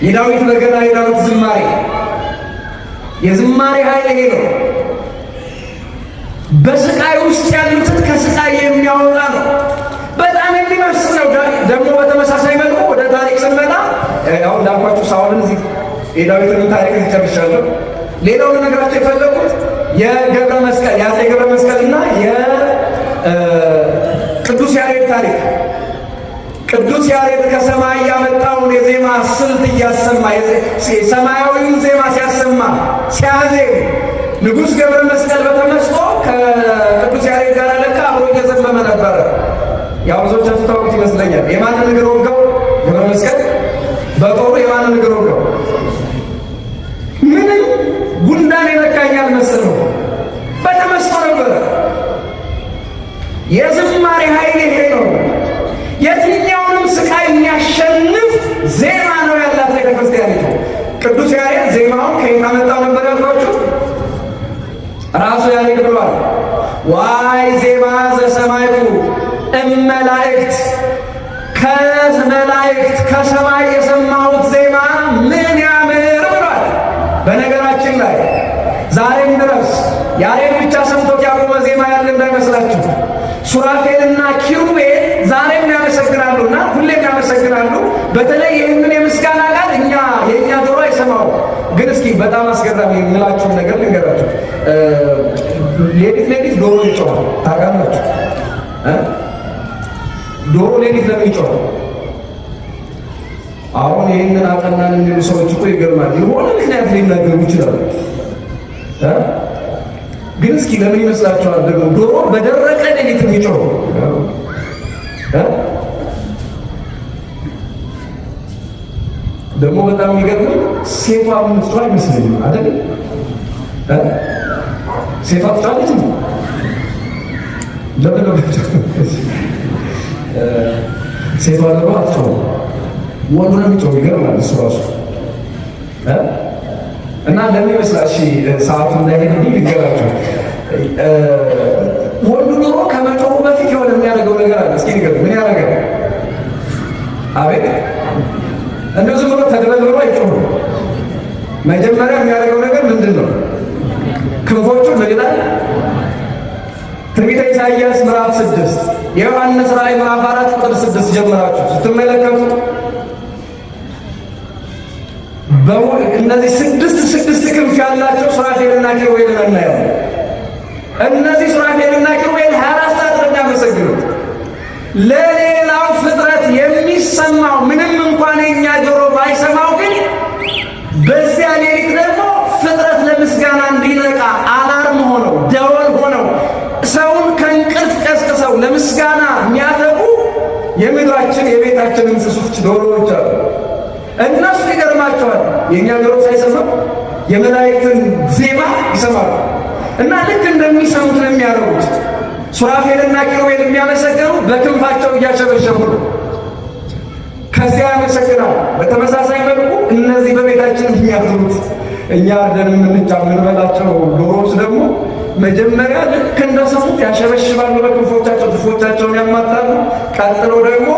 የዳዊት በገና የዳዊት ዝማሬ የዝማሬ ኃይል ይሄ ነው። በስቃይ ውስጥ ያሉትን ከስቃይ የሚያወጣ ነው። በጣም የሚመስል ነው። ደግሞ በተመሳሳይ መልኩ ወደ ታሪክ ስንመጣ አሁን እንዳልኳችሁ ሳኦልን እዚህ የዳዊትን ታሪክ ጨርሻለሁ። ሌላውን ነገራቸው የፈለጉት የገብረ መስቀል የአፄ ገብረ መስቀልና የቅዱስ ያሬድ ታሪክ። ቅዱስ ያሬድ ከሰማይ ያመጣውን የዜማ ስልት እያሰማ ሰማያዊውን ዜማ ሲያሰማ ሲያዜም ንጉሥ ገብረ መስቀል በተመስጦ ከቅዱስ ያሬድ ጋር ለካ አብሮ እየዘመመ ነበረ። ያው ብዙዎቻችሁ ታውቁት ይመስለኛል። የማንን እግር ወጋው? ገብረ መስቀል በጦሩ የማንን እግር ወጋው? ምንም ጉንዳን ይነካኛል መሰለው በተመስጦ ነበረ። የዝማሬ ኃይል ይሄ ነው። የትኛውንም ስቃይ የሚያሸንፍ ዜማ ነው ያላት ቤተክርስቲያኒቱ። ቅዱስ ያሬድ ዜማውን ከየት አመጣው ነበር ያልኳችሁ? ራሱ ያሬድ ብሏል። ዋይ ዜማ ዘሰማይኩ እመላእክት፣ ከመላእክት ከሰማይ የሰማሁት ዜማ ምን ያምር ብሏል። በነገራችን ላይ ዛሬም ድረስ ያሬድ ብቻ ሰምቶት ያቆመ ዜማ ያለ እንዳይመስላችሁ። ሱራፌልና ኪሩቤል ዛሬም ያመሰግናሉና ሁሌም ያመሰግናሉ። በተለይ ይህንን የምስጋና ቃል የእኛ ጆሮ አይሰማው። ግን እስኪ በጣም አስገራሚ የምላችሁን ነገር ልንገራችሁ። ሌሊት ዶሮ ይጮኻል። ታውቃላችሁ? ዶሮ ሌሊት ለምን ይጮኻል? አሁን ይህንን አጠናን የሚሉ ሰዎች እኮ ይገርማል። የሆነ ምክንያት ሊናገሩ ይችላሉ። ግን እስኪ ለምን ይመስላችኋል ደግሞ ዶሮ በደረቀ ሌሊት የሚጮኸው? ደግሞ በጣም የሚገርመው ሴቷ የምትጮህ አይመስለኝም አይደል? ሴቷ ትጮኻለች እንዴ? ለምን ነው ሴቷ ደግሞ አትጮህም? ወንዱ ነው የሚጮኸው። ይገርማል እሱ ራሱ እና ለምን ይመስላል? እሺ ሰዓቱ እንዳይሄድ ልንገራችሁ። ወንዱ ዶሮ ከመጮሁ በፊት የሆነ የሚያደርገው ነገር አለ። እስኪ ንገሩ፣ ምን ያደርጋል? አቤት! እንደው ዝም ብሎ ተደበልብሎ አይጮህም። መጀመሪያ የሚያደርገው ነገር ምንድን ነው? ክንፎቹን ምን ይላል? ትንቢተ ኢሳይያስ ምዕራፍ 6 የዮሐንስ ራእይ ምዕራፍ 4 ቁጥር 6 ጀምራችሁ ስትመለከቱ እነዚህ ስድስት ክንፍ ያላቸው ሱራፌልና ኪሩቤልን እናያለን። እነዚህ ሱራፌልና ኪሩቤል 24 ሰዓት ነው የሚያመሰግኑት። ለሌላው ፍጥረት የሚሰማው ምንም እንኳን የኛ ጆሮ ባይሰማው፣ ግን በዚያ ሌሊት ደግሞ ፍጥረት ለምስጋና እንዲነቃ አላርም ሆነው ደወል ሆነው ሰውን ከእንቅልፍ ቀስቅሰው ለምስጋና የሚያተጉ የምድራችን የቤታችን እንስሶች ዶሮዎች አሉ። እነሱ ይገርማቸዋል። የእኛ ጆሮ ሳይሰማ የመላእክትን ዜማ ይሰማሉ። እና ልክ እንደሚሰሙት ነው የሚያደርጉት። ሱራፌልና ኪሩቤል የሚያመሰግኑ በክንፋቸው እያሸበሸቡ ነው። ከዚያ ያመሰግናል። በተመሳሳይ መልኩ እነዚህ በቤታችን የሚያድሩት እኛ አርደን የምንበላቸው ዶሮዎች ደግሞ መጀመሪያ ልክ እንደሰሙት ያሸበሽባሉ በክንፎቻቸው፣ ክንፎቻቸውን ያማታሉ። ቀጥሎ ደግሞ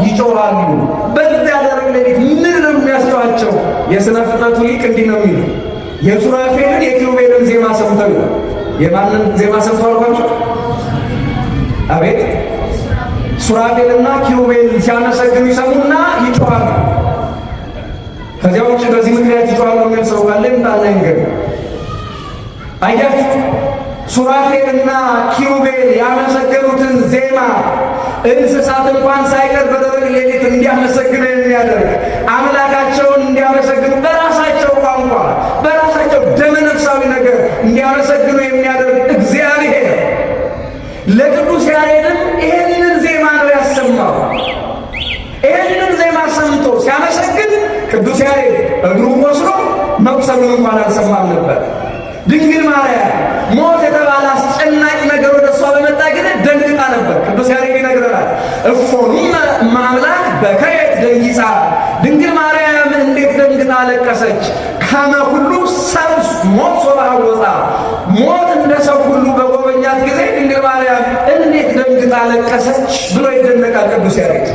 ይጮኻሉ። በዚያ ደረቅ ሌሊት ምን ነው የሚያስተዋቸው? የሥነ ፍጥረቱ ሊቅ እንዲህ ነው የሚሉ የሱራፌልን የኪሩቤልን ዜማ ሰምተው ነው። የማንን ዜማ ሰምተው አልኳቸው? አቤት! ሱራፌልና ኪሩቤል ሲያመሰግኑ ይሰሙና ይጮኻሉ። ከዚያ ውጭ በዚህ ምክንያት ይጮኻሉ የሚል ሰው ካለ እንዳለ ይንገር። አያችሁ፣ ሱራፌልና ኪሩቤል ያመሰገኑትን ዜማ እንስሳት እንኳን ሳይቀር በደረቅ ሌሊት እንዲያመሰግኑ የሚያደርግ አምላካቸውን እንዲያመሰግኑ በራሳቸው ቋንቋ በራሳቸው ደመነፍሳዊ ነገር እንዲያመሰግኑ የሚያደርግ እግዚአብሔር ለቅዱስ ያሬድም ይህንን ዜማ ነው ያሰማው። ይህንን ዜማ ሰምቶ ሲያመሰግን ቅዱስ ያሬድ እግሩ ቆስሎ መቁሰሉን እንኳን አልሰማም ነበር። ድንግል ማርያም ሞት የተባለ አስጨናቂ ነገር ወደ እሷ በመጣ ጊዜ ደንግጣ ነበር። ቅዱስ ያሬድ ይነግረናል። እፎኑ ማምላክ በከየት ደንጊጻ፣ ድንግል ማርያም እንዴት ደንግጣ አለቀሰች። ከመ ሁሉ ሰብ ሞት ሶባወፃ፣ ሞት እንደ ሰው ሁሉ በጎበኛት ጊዜ ድንግል ማርያም እንዴት ደንግጣ አለቀሰች ብሎ ይደነቃል ቅዱስ ያሬድ።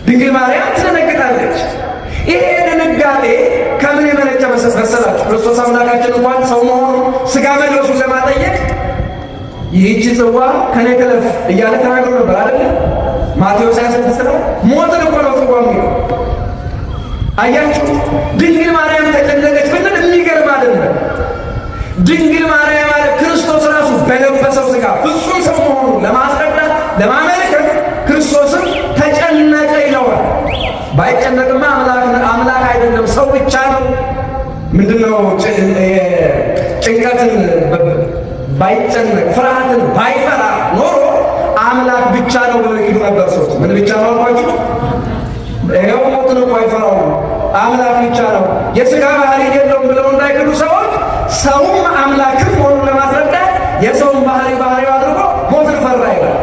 ድንግል ማርያም ትደነግጣለች። ይሄ ድንጋጤ ከምን የመነጨ መሰላችሁ? ክርስቶስ አምላካችን እንኳን ሰው መሆኑ ሥጋ መልበሱን ለማጠየቅ ይህች ጽዋ ከኔ ትለፍ እያለ ተናግሮ ነበር አይደለ? ማቴዎስ 26 ነው። ሞትን እኮ ነው ጽዋ የሚለው። አያችሁ፣ ድንግል ማርያም ተጨነቀች ብንል የሚገርም አይደለም። ድንግል ማርያም የለበሰው ሥጋ ፍጹም ሰው መሆኑን ለማስረዳት ለማመልከት ክርስቶስም ተጨነቀ ይለዋል። ባይጨነቅማ አምላክ አይደለም ሰው ብቻ ነው። ምንድነው ጭንቀትን ባይጨነቅ ፍርሃትን ባይፈራ ኖሮ አምላክ ብቻ ነው ብለው ይሉ ነበር ሰዎች። ምን ብቻ ነው አልኳችሁ? ይኸው ሞትን እኮ አይፈራው አምላክ ብቻ ነው የሥጋ ባህሪ የለውም ብለው እንዳይክዱ ሰዎች ሰውም አምላክም መሆኑን ለማስረዳት የሰውን ባህሪ አድርጎ ሞትን ፈራ ይላል።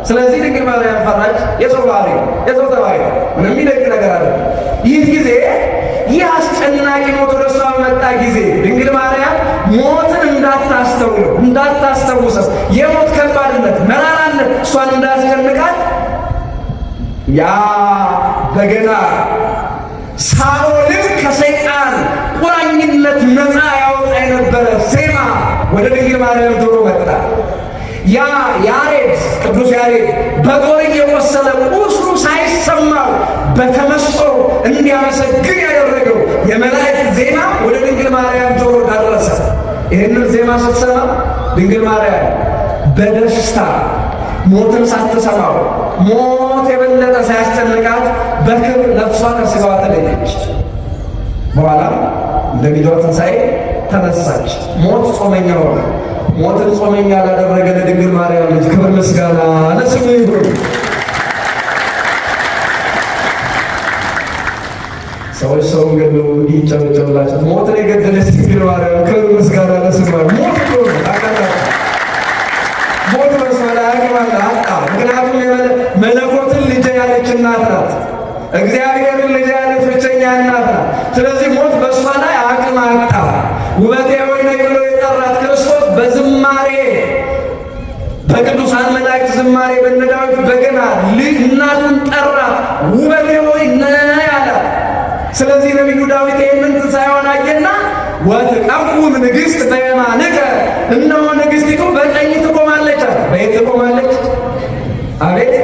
ስለዚህ ድንግል ማርያም ፈራች። የሰው ባህሪ የሰው ተባይ ምንም የሚደንቅ ነገር አለ። ይህ ጊዜ ይህ አስጨናቂ ሞት ወደ እሷ በመጣ ጊዜ ድንግል ማርያም ሞትን እንዳታስታውሰው የሞት ከባድነት መራራነት እሷን እንዳስጨንቃት ያ በገና ሳኦልን ከሰይጣን ቁራኝነት ነፃ ያወጣ የነበረ ዜማ ወደ ድንግል ማርያም ጆሮ መጣ። ያ ያሬድ ቅዱስ ያሬድ በጦር የቆሰለ ቁስሉ ሳይሰማው በተመስጦ እንዲያመሰግን ያደረገው የመላእክት ዜማ ወደ ድንግል ማርያም ጆሮ ደረሰ። ይህንን ዜማ ስትሰማ ድንግል ማርያም በደስታ ሞትን ሳትሰማው ሞት የበለጠ ሳያስጨንቃት በክብር ነፍሷ ከሥጋዋ ተለየች። በኋላ እንደሚለው ትንሣኤ ተነሳች። ሞት ጾመኛ ሆነ። ሞትን ጾመኛ ላደረገ ለድንግል ማርያም ልጅ ክብር ምስጋና ለስሙ ይሁን። ሰዎች ሰውን ገድለው እንዲጨበጨብላቸው ሞትን የገደለች ድንግል ማርያም ክብር ምስጋና ለስሙ ሞት ነው ታውቃላችሁ። ሞት መስመር አያገባል አጣ። ምክንያቱም መለኮትን ልጅ ያለች እናት ናት። እግዚአብሔርን ልጅ ያለች ብቸኛ እናት ናት። ስለዚህ ሞት በእሷ ላይ አቅም አጣ። ውበቴ ሆይ ነይ ብሎ የጠራት ክርስቶስ በዝማሬ በቅዱሳን መላእክት ዝማሬ በነ ዳዊት በገና እናቱን ጠራት። ውበቴ ሆይ ነይ አላት። ስለዚህ ነቢዩ ዳዊት ይህንን ትንሣኤዋን አየና ወትቀውም ንግሥት በየማንከ እነሆ ንግሥቲቱ በቀኝ ትቆማለች አለ። በየት ትቆማለች? አቤት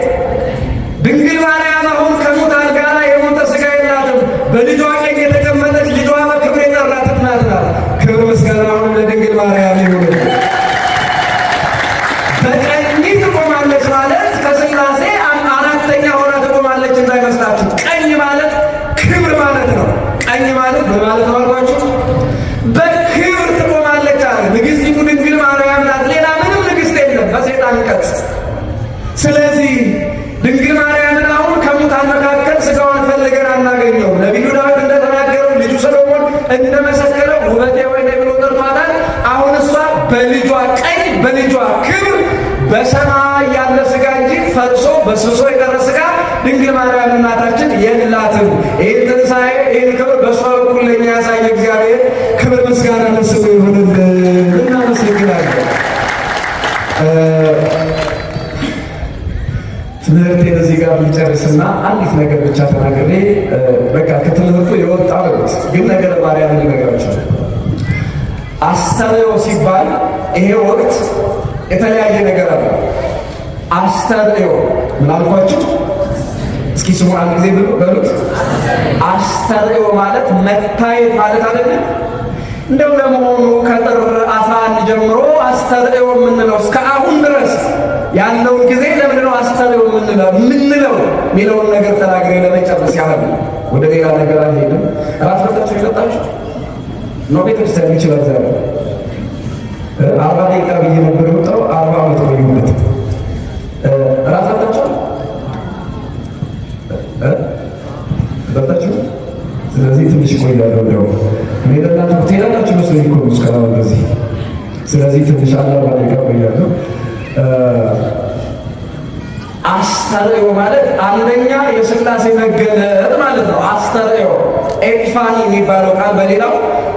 ድንግል ማርያም አሁን ከሙታን ጋር የሞተ ሥጋ የላትም። በልጇ ቀኝ የተቀመጠች ልጇ በክብር የጠራት እናት ናት። ክብር ምስጋና አሁን ለድንግል ማርያም ይሁን። በቀኝ ትቆማለች ማለት ከሥላሴ አራተኛ ሆና ትቆማለች እንዳይመስላችሁ። ቀኝ ማለት ክብር ማለት ነው። ቀኝ ማለት በማለት አልኳችሁ በክብር ትቆማለች አለ። ንግሥቲቱ ድንግል ማርያም ናት። ሌላ ምንም ንግሥት የለም በሰይጣን ቀጽ። ስለዚህ ድንግል ማርያምን አሁን ከሙታን መካከል ሥጋዋን ፈልገን አናገኘውም። ነቢዩ ዳዊት እንደተናገረው ልጁ ሰሎሞን እንደመሰከረው ውበቴ ሆይ ነይ ብሎ ጠርቷታል። አሁን እሷ በልጇ ቀኝ በልጇ ክብር በሰማይ ያለ ሥጋ እንጂ ፈርሶ በስብሶ የቀረ ሥጋ ድንግል ማርያም እናታችን የላትም። ይህን ትንሣኤ ይህን ክብር በእሷ በኩል ለእኛ ያሳየ እግዚአብሔር ክብር ምስጋና ለስሙ ይሁንልን። እናመሰግናለን። ትምህርቴን እዚህ ጋር ልጨርስና አንዲት ነገር ብቻ ተናግሬ በቃ ከትምህርቱ የወጣ ነው። ግን ነገረ ማርያምን ልነግራችሁ። አስተርእዮ ሲባል ይሄ ወቅት የተለያየ ነገር አለ። አስተርእዮ ምን አልኳችሁ? እስኪ ስሙ አንድ ጊዜ በሉት። አስተርእዮ ማለት መታየት ማለት አይደለም። እንደው ለመሆኑ ከጥር 11 ጀምሮ አስተርእዮ የምንለው እስከ አሁን ድረስ ያለውን ጊዜ ለምንድን ነው አስተርእዮ የምንለው የሚለውን ነገር ተናግሬ ለመጨረስ ያህል ወደ ሌላ ነገር አልሄድም። ራስ በታችሁ ይሰጣችሁ ነው ቤተክርስቲያን ይችላል። ዛሬ 40 ደቂቃ ብዬ ነበር የወጣው 40 ዓመት ነው ይሁንት። ራስ በታችሁ በታችሁ። ስለዚህ ትንሽ ቆያለሁ። እንደው ሜዳላችሁ ትሄዳላችሁ መስሎኝ እኮ እስካሁን በዚህ። ስለዚህ ትንሽ 40 ደቂቃ ቆያለሁ። አስተርእዮ ማለት አንደኛ የሥላሴ መገለጥ ማለት ነው። አስተርእዮ ኤጲፋኒ የሚባለው ቃል በሌላው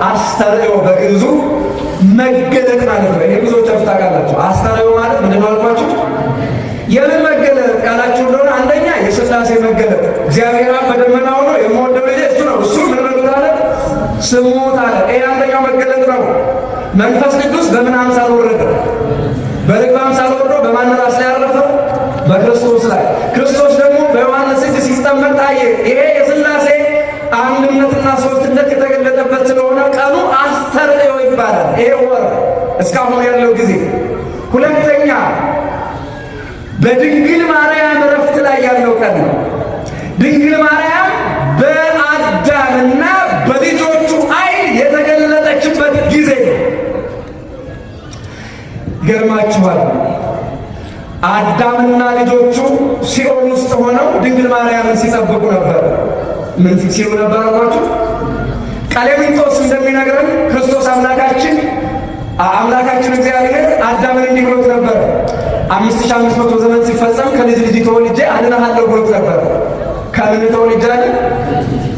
አስተርእዮ በግዕዙ መገለጥ ማለት ነው። ይሄ ብዙዎቻችሁ ታውቃላችሁ። አስተርእዮ ማለት ምንድን ነው አልኳችሁ? የምን መገለጥ ያላችሁ እንደሆነ አንደኛ የሥላሴ መገለጥ። እግዚአብሔር አብ በደመና ሆኖ የምወደው ልጄ እሱ ነው፣ እሱ ምን በሉት አለ? ስሙት አለ። ይሄ አንደኛው መገለጥ ነው። መንፈስ ቅዱስ በምን አምሳል ወረደ? በርግብ አምሳል ወርዶ በማን ራስ ላይ ያረፈው? በክርስቶስ ላይ። ክርስቶስ ደግሞ በዮሐንስ እጅ ሲጠመቅ ታየ። ይሄ የሥላሴ አንድነትና ሦስትነት የተገለጠበት ስለሆነ ቀኑ አስተርእዮ ይባላል። ይሄ ወር እስካሁን ያለው ጊዜ ሁለተኛ በድንግል ማርያም ዕረፍት ላይ ያለው ቀን ነው። ድንግል ማርያም በአዳምና በልጆቹ ዓይን የተገለጠችበት ጊዜ ነው። ይገርማችኋል። አዳምና ልጆቹ ሲኦል ውስጥ ሆነው ድንግል ማርያምን ሲጠብቁ ነበር። ምን ሲሉ ነበር አሏችሁ? ቀሌምንጦስ እንደሚነግረን ክርስቶስ አምላካችን እግዚአብሔር አዳምን እንዲህ ብሎት ነበር። 5500 ዘመን ሲፈጸም ከልጅ ልጅ ተወልጄ አድንሃለሁ ብሎት ነበር። ከምን ተወልጄ?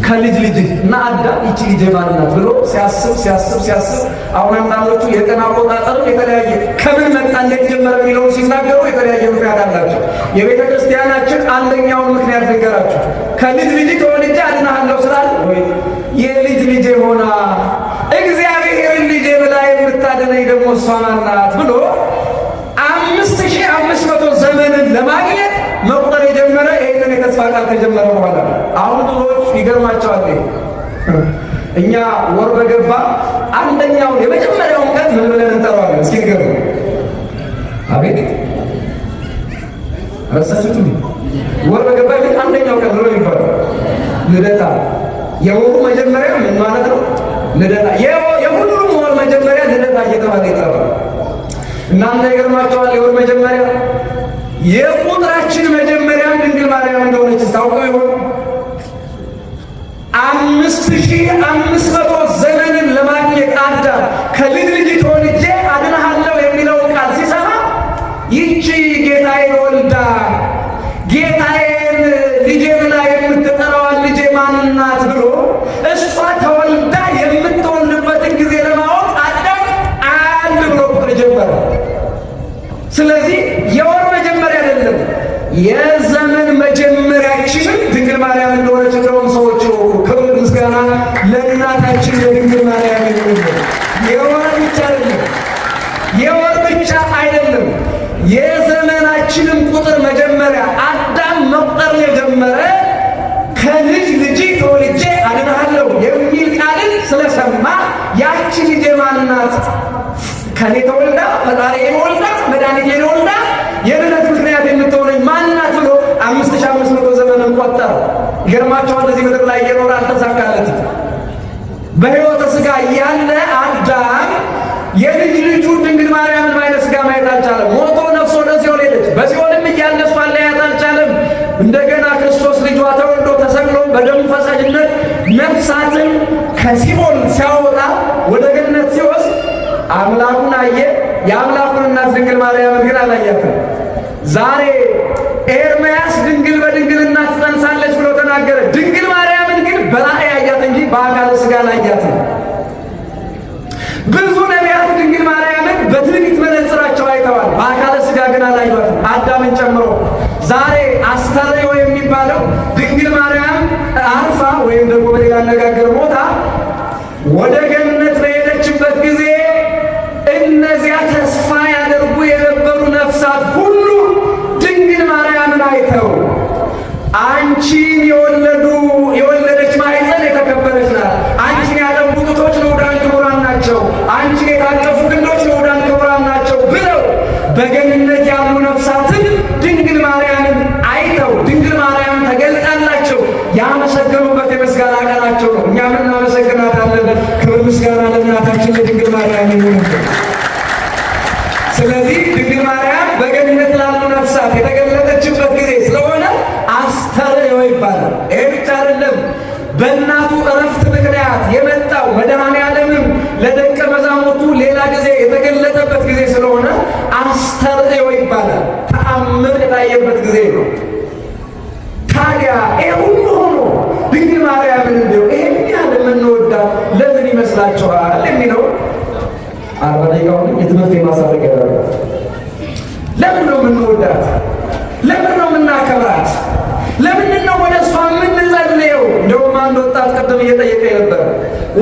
ከልጅ ልጅ እና አዳም ይቺ ልጅ ማን ናት ብሎ ሲያስብ አሁን አንዳንዶቹ የቀን አቆጣጠር የተለያየ ከምን መጣ እንዴት ጀመረ የሚለውን ሲናገሩ የተለያየ ምክንያት አላቸው። የቤተ ክርስቲያናችን አንደኛውን ምክንያት ልንገራችሁ። ከልጅ ልጅ ተወልጄ አድንሃለሁ ስላለ ወይ የልጅ ልጅ ሆና እግዚአብሔርን ልጅ ብላ የምታድነኝ ደግሞ እሷ ማን ናት ብሎ 5500 ዘመንን ለማግኘት መቁጠር የጀመረ ይህንን የተስፋ ቃል ከጀመረ በኋላ አሁን ብዙዎች ይገርማቸዋል። እኛ ወር በገባ አንደኛውን የመጀመሪያውን ቀን ምን ብለን እንጠራዋለን? እስኪ ንገሩ። አቤት ረሳችሁት? ወር በገባ ግን አንደኛው ቀን ነው ይባላል ልደታ። የወሩ መጀመሪያ ምን ማለት ነው? ልደታ። የሁሉም ወር መጀመሪያ ልደታ እየተባለ ይጠራል። እናንተ ይገርማቸዋል። የወር መጀመሪያ የቁጥራችን መጀመሪያም ድንግል ማርያም እንደሆነች ታውቀው ይሆን? 5500 ዘመንን ለማግኘት አዳም ከልጅ ልጅ ተወልጄ አድንሃለሁ የሚለውን ቃል ሲሰማ ይቺ ጌታዬን ወልዳ ጌታዬን ልጄ ብላ የምትጠራዋን ልጄ ማንናት ብሎ እሷ ተወልዳ የምትወልድበትን ጊዜ ለማወቅ አዳም አንድ ብሎ ቁጥር ጀመረ። ስለዚህ የወር መጀመሪያ አይደለም፣ የዘመን መጀመሪያችንም ድንግል ማርያም እንደሆነች እንደውም ሰዎች ክብር ምስጋና ለእናታችን ለድንግል ማርያም ይሁን። የወር ብቻ አይደለም፣ የዘመናችንም ቁጥር መጀመሪያ አዳም መቁጠር የጀመረ ከልጅ ልጅ ተወልጄ አድንሃለሁ የሚል ቃልን ስለሰማ ያቺ ልጄ ማን ናት? ከኔ ተወልዳ ፈጣሪዬን ወልዳ መድኃኒቴን ወልዳ የድነት ምክንያት የምትሆነኝ ማናት ብሎ 5500 ዘመንን ቆጠረ። ይገርማቸዋል። እዚህ ምድር ላይ እየኖረ አልተሳካለትም። በሕይወተ ሥጋ ያለ አዳም የልጅ ልጁ ድንግል ማርያምን በዓይነ ሥጋ ማየት አልቻለም። ሞቶ ነፍስ ወደ ሲኦል ሄደች። በሲኦልም እያለ እሷን ሊያያት አልቻለም። እንደገና ክርስቶስ ልጇ ተወልዶ ተሰቅሎ በደሙ ፈሳሽነት ነፍሳትን ከሲኦል ሲያወጣ ወደ ገነት ሲወስድ አምላኩን አየ። የአምላኩን እናት ድንግል ማርያምን ግን አላያትም። ዛሬ ኤርምያስ ድንግል በድንግልና ትጸንሳለች ብሎ ተናገረ። ድንግል ማርያምን ግን በራእይ አያት እንጂ በአካለ ሥጋ አላያትም። ብዙ ነቢያት ድንግል ማርያምን በትንቢት መነጽራቸው አይተዋል፣ በአካለ ሥጋ ግን አላዩአትም፣ አዳምን ጨምሮ። ዛሬ አስተርእዮ የሚባለው ድንግል ማርያም አርፋ ወይም ደግሞ በሌላ አነጋገር ሞታ ወደ ገነት በሄደችበት ጊዜ እነዚያ ተስፋ ያደርጉ የነበሩ ነፍሳት ሁሉ ድንግል ማርያምን አይተው አንቺን የወለደች ማኅፀን የተከበረች ናት፣ አንቺን ያጠቡ ጡቶች ንዑዳን ክቡራን ናቸው፣ አንቺን የታቀፉ ክንዶች ንዑዳን ክቡራን ናቸው ብለው በገነት ያሉ ነፍሳትን ድንግል ማርያምን አይተው ድንግል ማርያም ተገልጣላቸው ያመሰገኑበት የምስጋና ቀናቸው ነው። እኛም እናመሰግናታለን። ክብር ምስጋና ለእናታችን ለድንግል ማርያም ይሁን። ስለዚህ ድንግል ማርያም በገነት ላሉ ነፍሳት የተገለጠችበት ጊዜ ስለሆነ አስተርእዮ ይባላል። ይህ ብቻ አይደለም። በእናቱ ዕረፍት ምክንያት የመጣው መድኃኔዓለምም ለደቀ መዛሙርቱ ሌላ ጊዜ የተገለጠበት ጊዜ ስለሆነ አስተርእዮ ይባላል። ተአምር የታየበት ጊዜ ነው። ታዲያ ይህ ሁሉ ሆኖ ድንግል ማርያምን እንደው ይሄን ያህል የምንወዳት ለምን ይመስላችኋል የሚለው 40 ደቂቃውን የትምህርት የማሳደግ ያደርጋል። ለምን ነው የምንወዳት? ለምን ነው የምናከብራት? ለምንድን ነው ወደ እሷ የምንጸልየው? እንደውም አንድ ወጣት ቀደም እየጠየቀ ነበር።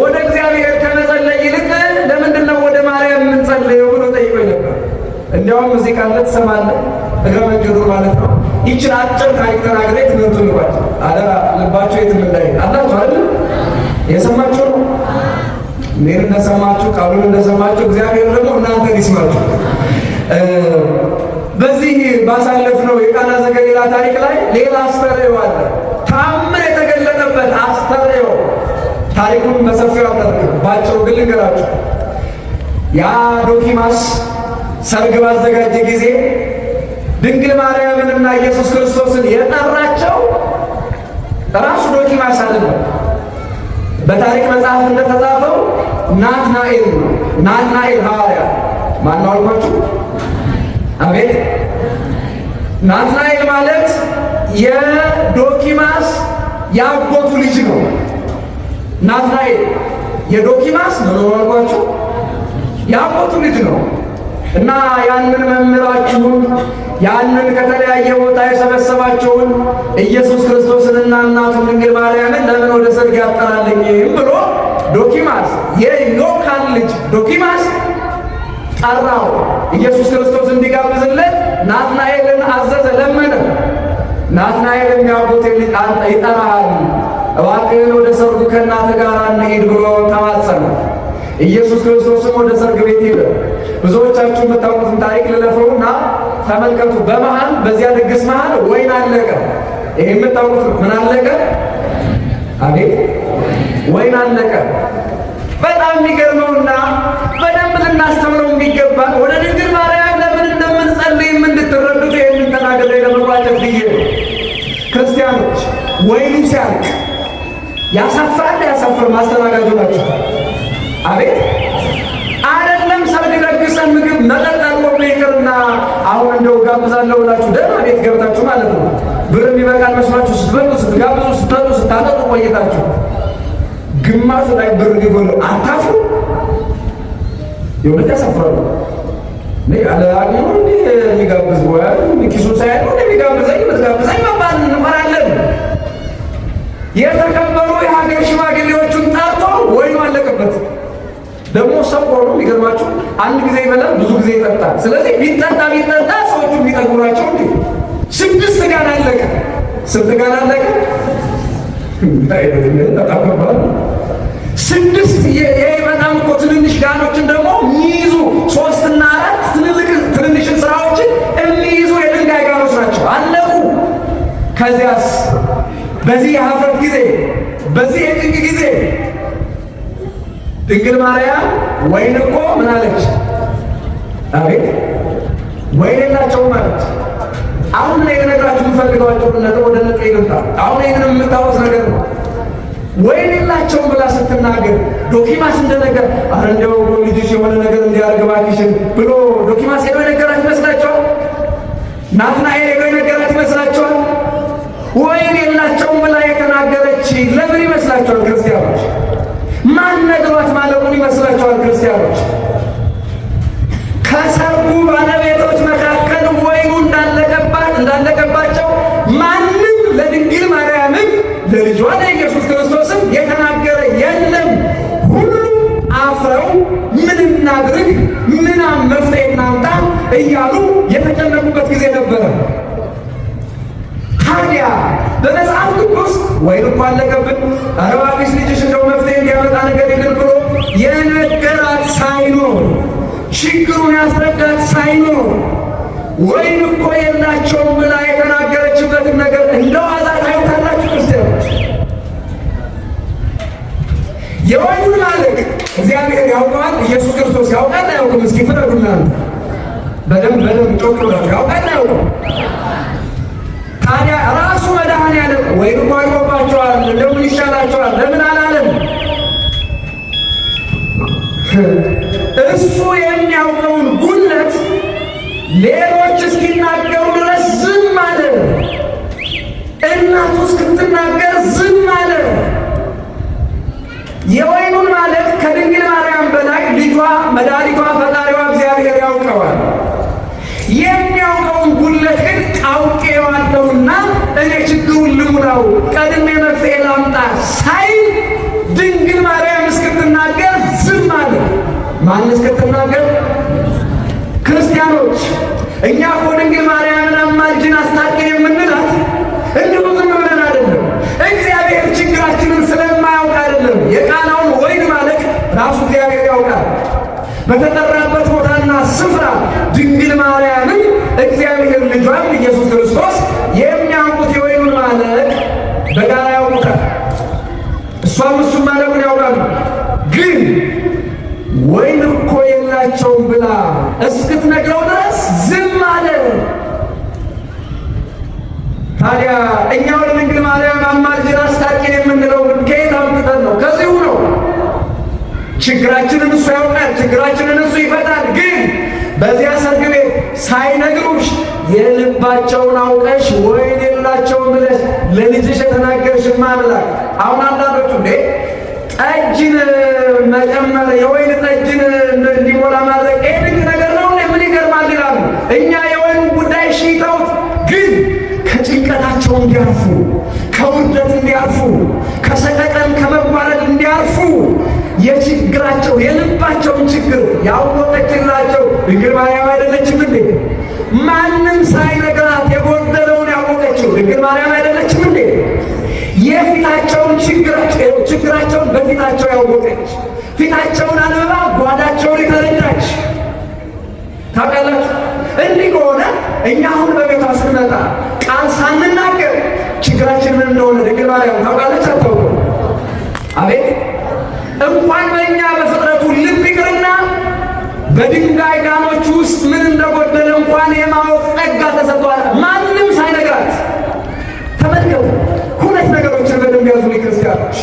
ወደ እግዚአብሔር ከመጸለይ ይልቅ ለምንድን ነው ወደ ማርያም የምንጸልየው ብሎ ጠይቆ ነበር። እንዲያውም እዚህ ካለ ትሰማለህ፣ እግረ መንገዱ ማለት ነው። ይችን አጭር ታሪክ ተናግሬ ትምህርቱ ይባል አደራ። ልባቸው የትም እንዳይ አላችሁ አይደል? የሰማችሁ ነው። እኔን እንደሰማችሁ ቃሉን እንደሰማችሁ እግዚአብሔር ደግሞ እናንተን ይስማችሁ። ባሳለፍነው የቃና ዘገሊላ ታሪክ ላይ ሌላ አስተርእዮ አለ። ታምር የተገለጠበት አስተርእዮ። ታሪኩን በሰፊው አልተርክም፣ ባጭሩ ግን ልንገራችሁ። ያ ዶኪማስ ሰርግ ባዘጋጀ ጊዜ ድንግል ማርያምንና ኢየሱስ ክርስቶስን የጠራቸው ራሱ ዶኪማስ አይደለም። በታሪክ መጽሐፍ እንደተጻፈው ናትናኤል ነው። ናትናኤል ሐዋርያ ማን ነው አልኳችሁ? አቤት። ናትናኤል ማለት የዶኪማስ ያጎቱ ልጅ ነው። ናትናኤል የዶኪማስ ምን ነው አልኳችሁ? ያጎቱ ልጅ ነው። እና ያንን መምህራችሁን ያንን ከተለያየ ቦታ የሰበሰባቸውን ኢየሱስ ክርስቶስንና እናቱን ድንግል ማርያምን ለምን ወደ ሰርግ ያጠራልኝም ብሎ ዶኪማስ የሎካል ልጅ ዶኪማስ ጠራው። ኢየሱስ ክርስቶስ እንዲጋብዝለት ናትናኤልን አዘዘ፣ ለመነ። ናትናኤል የሚያውቁት ይጠራሃል፣ እባክህን ወደ ሰርጉ ከእናትህ ጋር እንሂድ ብሎ ተማጸነ። ኢየሱስ ክርስቶስም ወደ ሰርግ ቤት ሄደ። ብዙዎቻችሁ የምታውቁትን ታሪክ ልለፈውና ተመልከቱ። በመሃል በዚያ ድግስ መሃል ወይን አለቀ። ይሄ የምታውቁት ነው። ምን አለቀ? አቤት፣ ወይን አለቀ። በጣም የሚገርመውና በደንብ ልናስተምረው የሚገባ ወደ ድንግል ማርያም ለምን እንደምንጸልይም እንድትረዱት ይህንን ተናግሬ ለመቋጨት ብዬ ነው። ክርስቲያኖች ወይኑ ሲያልቅ ያሳፍራል። ያሳፍር ማስተናጋጁ ናቸው። አቤት አይደለም ሰርግ ደግሰን ምግብ መጠጥ አልቆ ይቅርና አሁን እንደው ጋብዛለሁ ብላችሁ ደህና ቤት ገብታችሁ ማለት ነው ብር የሚበቃል መስሏችሁ ስትበሉ ስትጋብዙ ስትጠጡ ስታጠጡ ቆይታችሁ ግማሹ ላይ ብር ሊጎል አታፍሩ። የእውነት ያሳፍራሉ። ያለ አቅሙ እንዲህ የሚጋብዝ ኪሱ ሳያለው እንደሚጋብዘኝ ምትጋብዘኝ መባል እንፈራለን። የተከበሩ የሀገር ሽማግሌዎቹን ጠርቶ ወይኑ አለቀበት። ደግሞ ሰው ሆኖ የሚገርማችሁ አንድ ጊዜ ይበላል፣ ብዙ ጊዜ ይጠጣል። ስለዚህ ቢጠጣ ሰዎቹ የሚጠጉ ናቸው። እንዲ 6 ጋን አለቀ። ስንት ጋን አለቀ? ተጣበባል 6 ይሄ በጣም እኮ ትንንሽ ጋኖችን ደግሞ የሚይዙ 3 እና 4 ትንንሽ ስራዎችን የሚይዙ የድንጋይ ጋኖች ናቸው። አለቁ። ከዚያስ በዚህ የሀፍረት ጊዜ በዚህ የጭንቅ ጊዜ ድንግል ማርያም ወይን እኮ ምን አለች? አቤት ወይን የላቸውም አለች። አሁን እኔ ልነግራችሁ የምፈልገዋቸው ነገር ወደ ነጥብ ይገባ። አሁን ይህንን የምታወስ ነገር ነው። ወይን የላቸውም ብላ ስትናገር ዶኪማስ እንደነገር አረ እንደው ልጅሽ የሆነ ነገር እንዲያርግ እባክሽን ብሎ ዶኪማስ ሄዶ የነገራት ይመስላችኋል? ናትናኤል ሄዶ የነገራት ይመስላችኋል? ወይን የላቸውም ብላ የተናገረች ለምን ይመስላችኋል ክርስቲያኖች? ማን ነግሯት ማለቁን ይመስላችኋል ክርስቲያኖች? ከሰርጉ ባለቤቶች መካከል ወይኑ እንዳለቀባቸው ማንም ለድንግል ማርያምም ለልጇ ለኢየሱስ ክርስቶስም የተናገረ የለም። ሁሉም አፍረው ምን እናድርግ፣ ምን መፍትሄ እናምጣ እያሉ የተጨነቁበት ጊዜ ነበረ። ታዲያ በመጽሐፍ ቅዱስ ወይን እኮ አለቀብን፣ ኧረ እባክሽ ልጅሽ እንደው መፍትሄ እንዲያመጣ ነገር የለም ብሎ የነገራት ሳይኖር ችግሩን ያስረዳት ሳይኖር ወይን እኮ የላቸውም ብላ የተናገረችበትን ነገር እንደው ዋዛ ታዩታላችሁ ክርስቲያኖች። የወይኑን ማለቅ እግዚአብሔር ያውቀዋል፣ ኢየሱስ ክርስቶስ ያውቃል አያውቅም? እስኪ ፍረዱና በደንብ ጮክ ብላችሁ ያውቃል አያውቅም? ታዲያ ራሱ መድኃኔዓለም ወይን እኮ አልቆባቸዋል፣ እንደምን ይሻላቸዋል ለምን አላለም? እሱ የሚያውቀውን ጉለት ሌሎች እስኪናገሩ ድረስ ዝም አለ። እናቱ እስክትናገር ዝም አለ። የወይኑን ማለት ከድንግል ማርያም በላይ ልጇ መድኃኒቷ ፈጣሪዋ እግዚአብሔር ያውቀዋል። የሚያውቀውን ጉለት ግን አውቄዋለሁና እኔ ችግሩን ልሙላው ቀድሜ መፍትሄ ላምጣ ሳይል ድንግል ማርያም እስክትናገር ዝም አለ። ማን እስክትናገር? ክርስቲያኖች እኛ እኮ ድንግል ማርያምን አማልጅን አስታርቂን የምንላት እንዲሁ ዝም ብለን አይደለም። እግዚአብሔር ችግራችንን ስለማያውቅ አይደለም። የቃናውን ወይን ማለት ራሱ እግዚአብሔር ያውቃል። በተጠራበት ቦታና ስፍራ ድንግል ማርያምን እግዚአብሔር ልጇም ኢየሱስ ክርስቶስ የሚያውቁት የወይኑን ማለቅ በጋራ ያውቁታል። እሷም እሱም ማለቁን ያውቃሉ። ግን ወይን እኮ የላቸውም ብላ እስክትነግረው ድረስ ዝም አለ። ታዲያ እኛ ወደ ድንግል ማርያም አማልጅን አስታርቂን የምንለው ከየት አምጥተን ነው? ከዚሁ ነው። ችግራችንን እሱ ያውቃል፣ ችግራችንን እሱ ይፈታል። ግን በዚያ ሰርግ ቤት ሳይነግሩሽ የልባቸውን አውቀሽ ወይን የላቸውም ብለሽ ለልጅሽ የተናገርሽማ አምላክ። አሁን አንዳንዶቹ እንዴ ጠጅን መጨመር የወይን ጠጅን እንዲሞላ ማድረግ ይህ ድንቅ ነገር ነው፣ ምን ይገርማል ይላሉ። እኛ የወይኑ ጉዳይ ሽተውት ግን ከጭንቀታቸው እንዲያርፉ፣ ከውርደት እንዲያርፉ፣ ከሰቀቀን ከመጓረድ እንዲያርፉ የችግራቸው የልባቸውን ችግር ያወቀችላቸው ድንግል ማርያም አይደለችም እንዴ? ማንም ሳይነግራት የጎደለውን ያወቀችው ድንግል ማርያም አይደለችም እንዴ? የፊታቸውን ችግራቸውን በፊታቸው ያወቀች፣ ፊታቸውን አንብባ ጓዳቸውን የተረዳች። ታውቃላችሁ፣ እንዲህ ከሆነ እኛ አሁን በቤቷ ስንመጣ ቃል ሳንናገር ችግራችን ምን እንደሆነ ድንግል ማርያም ታውቃለች አታውቅም? አቤት እንኳን በእኛ በፍጥረቱ ልብ ይቅርና በድንጋይ ጋኖች ውስጥ ምን እንደጎደለ እንኳን የማወቅ ጸጋ ተሰጥቷል፣ ማንም ሳይነግራት። ተመልከቱ፣ ሁለት ነገሮችን በደንብ ያዙ ክርስቲያኖች።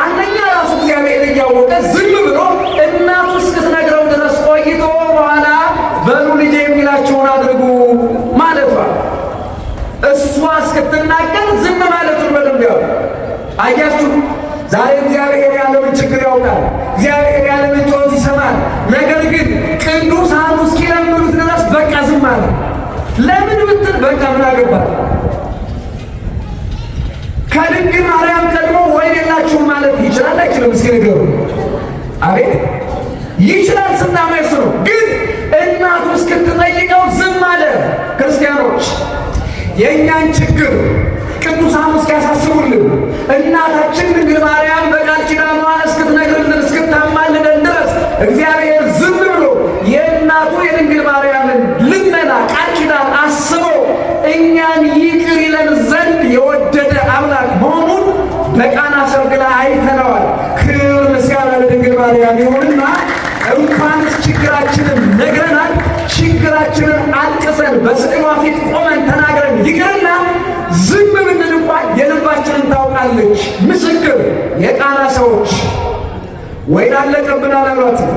አንደኛ ራሱ እግዚአብሔር እያወቀ ዝም ብሎ እናቱ እስክትነግረው ድረስ ቆይቶ በኋላ በሉ ልጄ የሚላችሁን አድርጉ ማለቷ፣ እሷ እስክትናገር ዝም ማለቱን በደንብ ያዙ። አያችሁ፣ ዛሬ እግዚአብሔር ያለምን ችግር ያውቃል፣ እግዚአብሔር ያለምን ጩኸት ይሰማል። ነገር ግን ቅዱሳኑ እስኪለምኑት ድረስ በቃ ዝም አለ። ለምን ብትል በቃ ምን አገባት? ከድንግል ማርያም ቀድሞ ወይን የላችሁም ማለት ይችላል አይችልም? እስኪ ንገሩ። አቤት ይችላል። ስናመስ ነው። ግን እናቱ እስክትጠይቀው ዝም አለ። ክርስቲያኖች የእኛን ችግር ቅዱሳኑ እስኪያሳስቡልን እናታችን ድንግል ማርያም በቃል ኪዳኗ እስክትነግርልን እስክታማልደን ድረስ እግዚአብሔር ዝም ብሎ የእናቱ የድንግል ማርያምን ልመና ቃል ኪዳን አስቦ እኛን ይቅር ይለን ዘንድ የወደደ አምላክ መሆኑን በቃና ሰርግ ላይ አይተነዋል። ክብር ምስጋና ለድንግል ማርያም ይሁንና እንኳንስ ችግራችንን ነግረናል፣ ችግራችንን አልቅሰን በስዕሏ ፊት ቆመን ተናግረን ይቅርና ዝም ብንል እንኳን የልባችንን ታውቃለች። ምስክር የቃና ሰዎች ወይን አለቀብን አላሏትም፣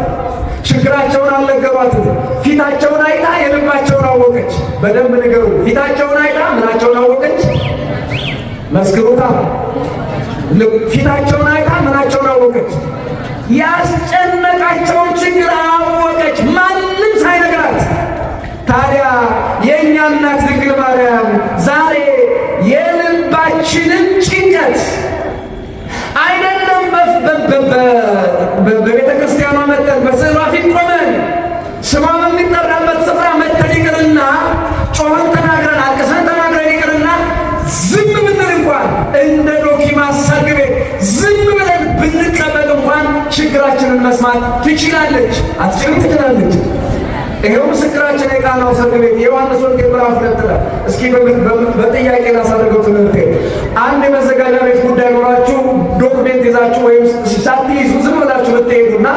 ችግራቸውን አልነገሯትም። ፊታቸውን አይታ የልባቸውን አወቀች። በደንብ ንገሩ። ፊታቸውን አይታ ምናቸውን አወቀች? መስክሩታ። ፊታቸውን አይታ ምናቸውን አወቀች? ያስጨነቃቸውን ችግር አወቀች፣ ማንም ሳይነግራት። ታዲያ የእኛ እናት ድንግል ማርያም ዛሬ የልባችንን ጭንቀት አይደለም በቤተ ክርስቲያኗ መጠን በስዕሏ ፊት ቆመን ስሟ በሚጠራበት ስፍራ መተን ይቅርና ጮኸን ተናግረን አልቅሰን ተናግረን ይቅርና ዝም ብንል እንኳን እንደ ዶኪማስ ሰርግ ቤት ዝም ብለን ብንቀመጥ እንኳን ችግራችንን መስማት ትችላለች። አትችልም? ትችላለች። ይሄው ምስክራችን የቃናው ሰርግ ቤት የዮሐንስ ወንጌል ምዕራፍ 2 ላይ እስኪ በጥያቄ ላሳደርገው ትምህርቴ። አንድ የመዘጋጃ ቤት ጉዳይ ኖራችሁ ዶክሜንት ይዛችሁ ወይም ሳትይዙ ዝም ብላችሁ ብትሄዱና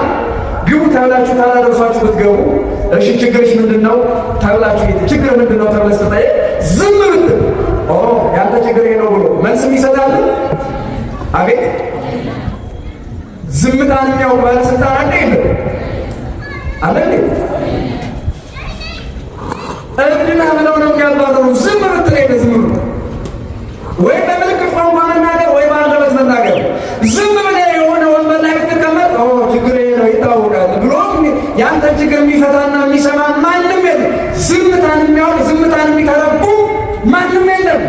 ግቡ ተብላችሁ ታላደርሷችሁ ብትገቡ፣ እሺ ችግርሽ ምንድነው ተብላችሁ ችግር ምንድነው ተብለሽ ስትጠይቅ ዝም ብትል ያንተ ችግር ይሄ ነው ብሎ መልስ ይሰጣል? አቤት ዝምታን የሚያውቅ ባለስልጣን አለ የለም? አለ እንዴ? እብድና ብለው ነው የሚያባረሩ። ዝም ብትል ሄደ ዝም ብሎ ወይ በምልክት ቋንቋ መናገር ወይ በአንደበት መናገር። ዝም ብለህ የሆነ ወንበር ላይ ብትቀመጥ ችግር ነው ይታወቃል ብሎ ያንተን ችግር የሚፈታና የሚሰማ ማንም የለም። ዝምታን የሚያውቅ ዝምታን የሚተረጉም ማንም የለም።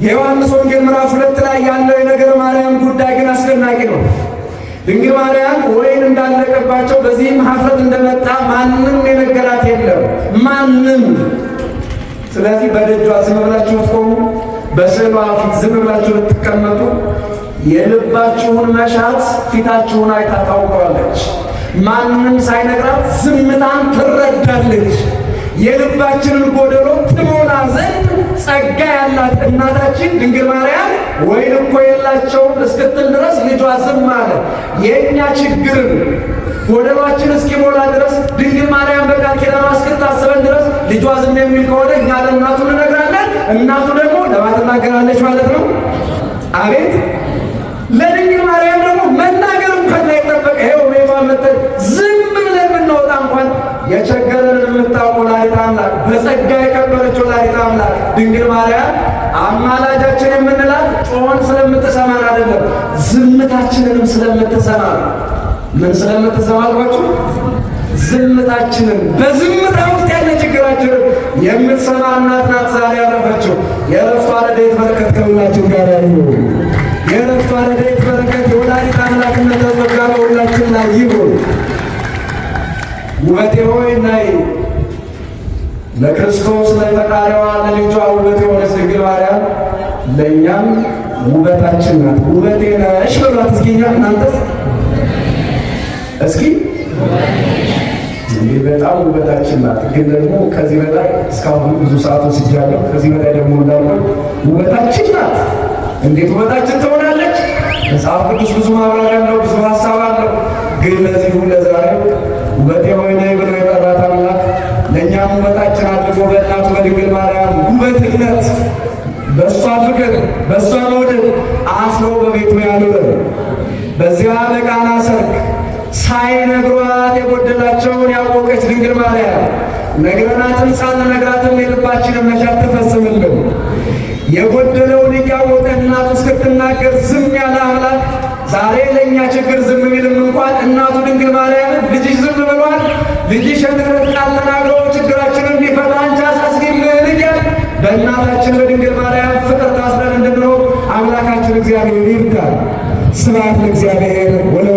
የዮሐንስ ወንጌል ምዕራፍ 2 ላይ ያለው የነገረ ማርያም ጉዳይ ግን አስደናቂ ነው። ድንግል ማርያም ወይን እንዳለቀባቸው በዚህም ኀፍረት እንደመጣ ማንም የነገራት የለም፣ ማንም። ስለዚህ በደጇ ዝም ብላችሁ ትቆሙ፣ በስዕሏ ፊት ዝም ብላችሁ ልትቀመጡ፣ የልባችሁን መሻት ፊታችሁን አይታ ታውቀዋለች። ማንም ሳይነግራት ዝምታን ትረዳለች። የልባችንን ጎደሎ ትሞላ ዘንድ ጸጋ ያላት እናታችን ድንግል ማርያም ወይን እኮ የላቸውም እስክትል ድረስ ልጇ ዝም አለ። የእኛ ችግርን ጎደሏችን እስኪሞላ ድረስ ድንግል ማርያም በቃል ኪዳኗ እስክታስበን ድረስ ልጇ ዝም የሚል ከሆነ እኛ ለእናቱ እንነግራለን፣ እናቱ ደግሞ ለማን ትናገራለች ማለት ነው? አቤት! ለድንግል ማርያም ደግሞ መናገር እንኳን ላይጠበቅ ይኸው ቤቷ መጥተን ዝም ብለን ብንወጣ እንኳን የቸገረንን የምታውቅ ወላዲተ አምላክ በጸጋ የከበረች ወላዲተ አምላክ ድንግል ማርያም አማላጃችን የምንላት ጮኸን ስለምትሰማን አይደለም፣ ዝምታችንንም ስለምትሰማ። ምን ስለምትሰማ አልኳችሁ? ዝምታችንን፣ በዝምታ ውስጥ ያለ ችግራችንን የምትሰማ እናት ናት ዛሬ ያረፈችው። የዕረፍቷ ረድኤት በረከት ከሁላችን ጋር ይሁን። የዕረፍቷ ረድኤት በረከት የወላዲተ አምላክነት ጸጋ በሁላችን ላይ ይሁን። ውበቴ ሆይ ነይ፣ ለክርስቶስ ለፈጣሪዋ ለልጇ ውበት የሆነች ድንግል ማርያም ለእኛም ውበታችን ናት። ውበቴ ነሽ በሏት እስኪ እናንተስ እስኪ እንግዲህ በጣም ውበታችን ናት። ግን ደግሞ ከዚህ በላይ እስካሁን ብዙ ሰዓት ወስጃለሁ። ከዚህ በላይ ደግሞ እንዳልኩ ውበታችን ናት። እንዴት ውበታችን ትሆናለች? መጽሐፍ ቅዱስ ብዙ ማብራሪያ አለው፣ ብዙ ሀሳብ አለው። ግን ለዚሁ ለዛሬው ውበቴ ሆይ ነይ ብሎ የጠራት አምላክ ለእኛም ውበታችን አድርጎ በእናቱ በድንግል ማርያም ውበትነት በእሷ ፍቅር በእሷ መውደድ አስሮ በቤቱ ያኑረን። በዚያ በቃና ሰርግ ሳይነግሯት የጎደላቸውን ያወቀች ድንግል ማርያም ነግረናትም ሳንነግራትም የልባችንን መሻት ትፈጽምልን። የጎደለውን እያወቀ እናቱ እስክትናገር ዝም ያለ አምላክ ዛሬ ለእኛ ችግር ዝም ቢልም እንኳን እናቱ ድንግል ማርያምን ልጅሽ ዝም ብሏል፣ ልጅሽ የምህረት ቃል ተናግሮ ችግራችንን ሊፈታ አንቺ አሳስቢልን እያል በእናታችን በድንግል ማርያም ፍቅር ታስረን እንድንኖር አምላካችን እግዚአብሔር ይርዳል። ስብሐት ለእግዚአብሔር ወለ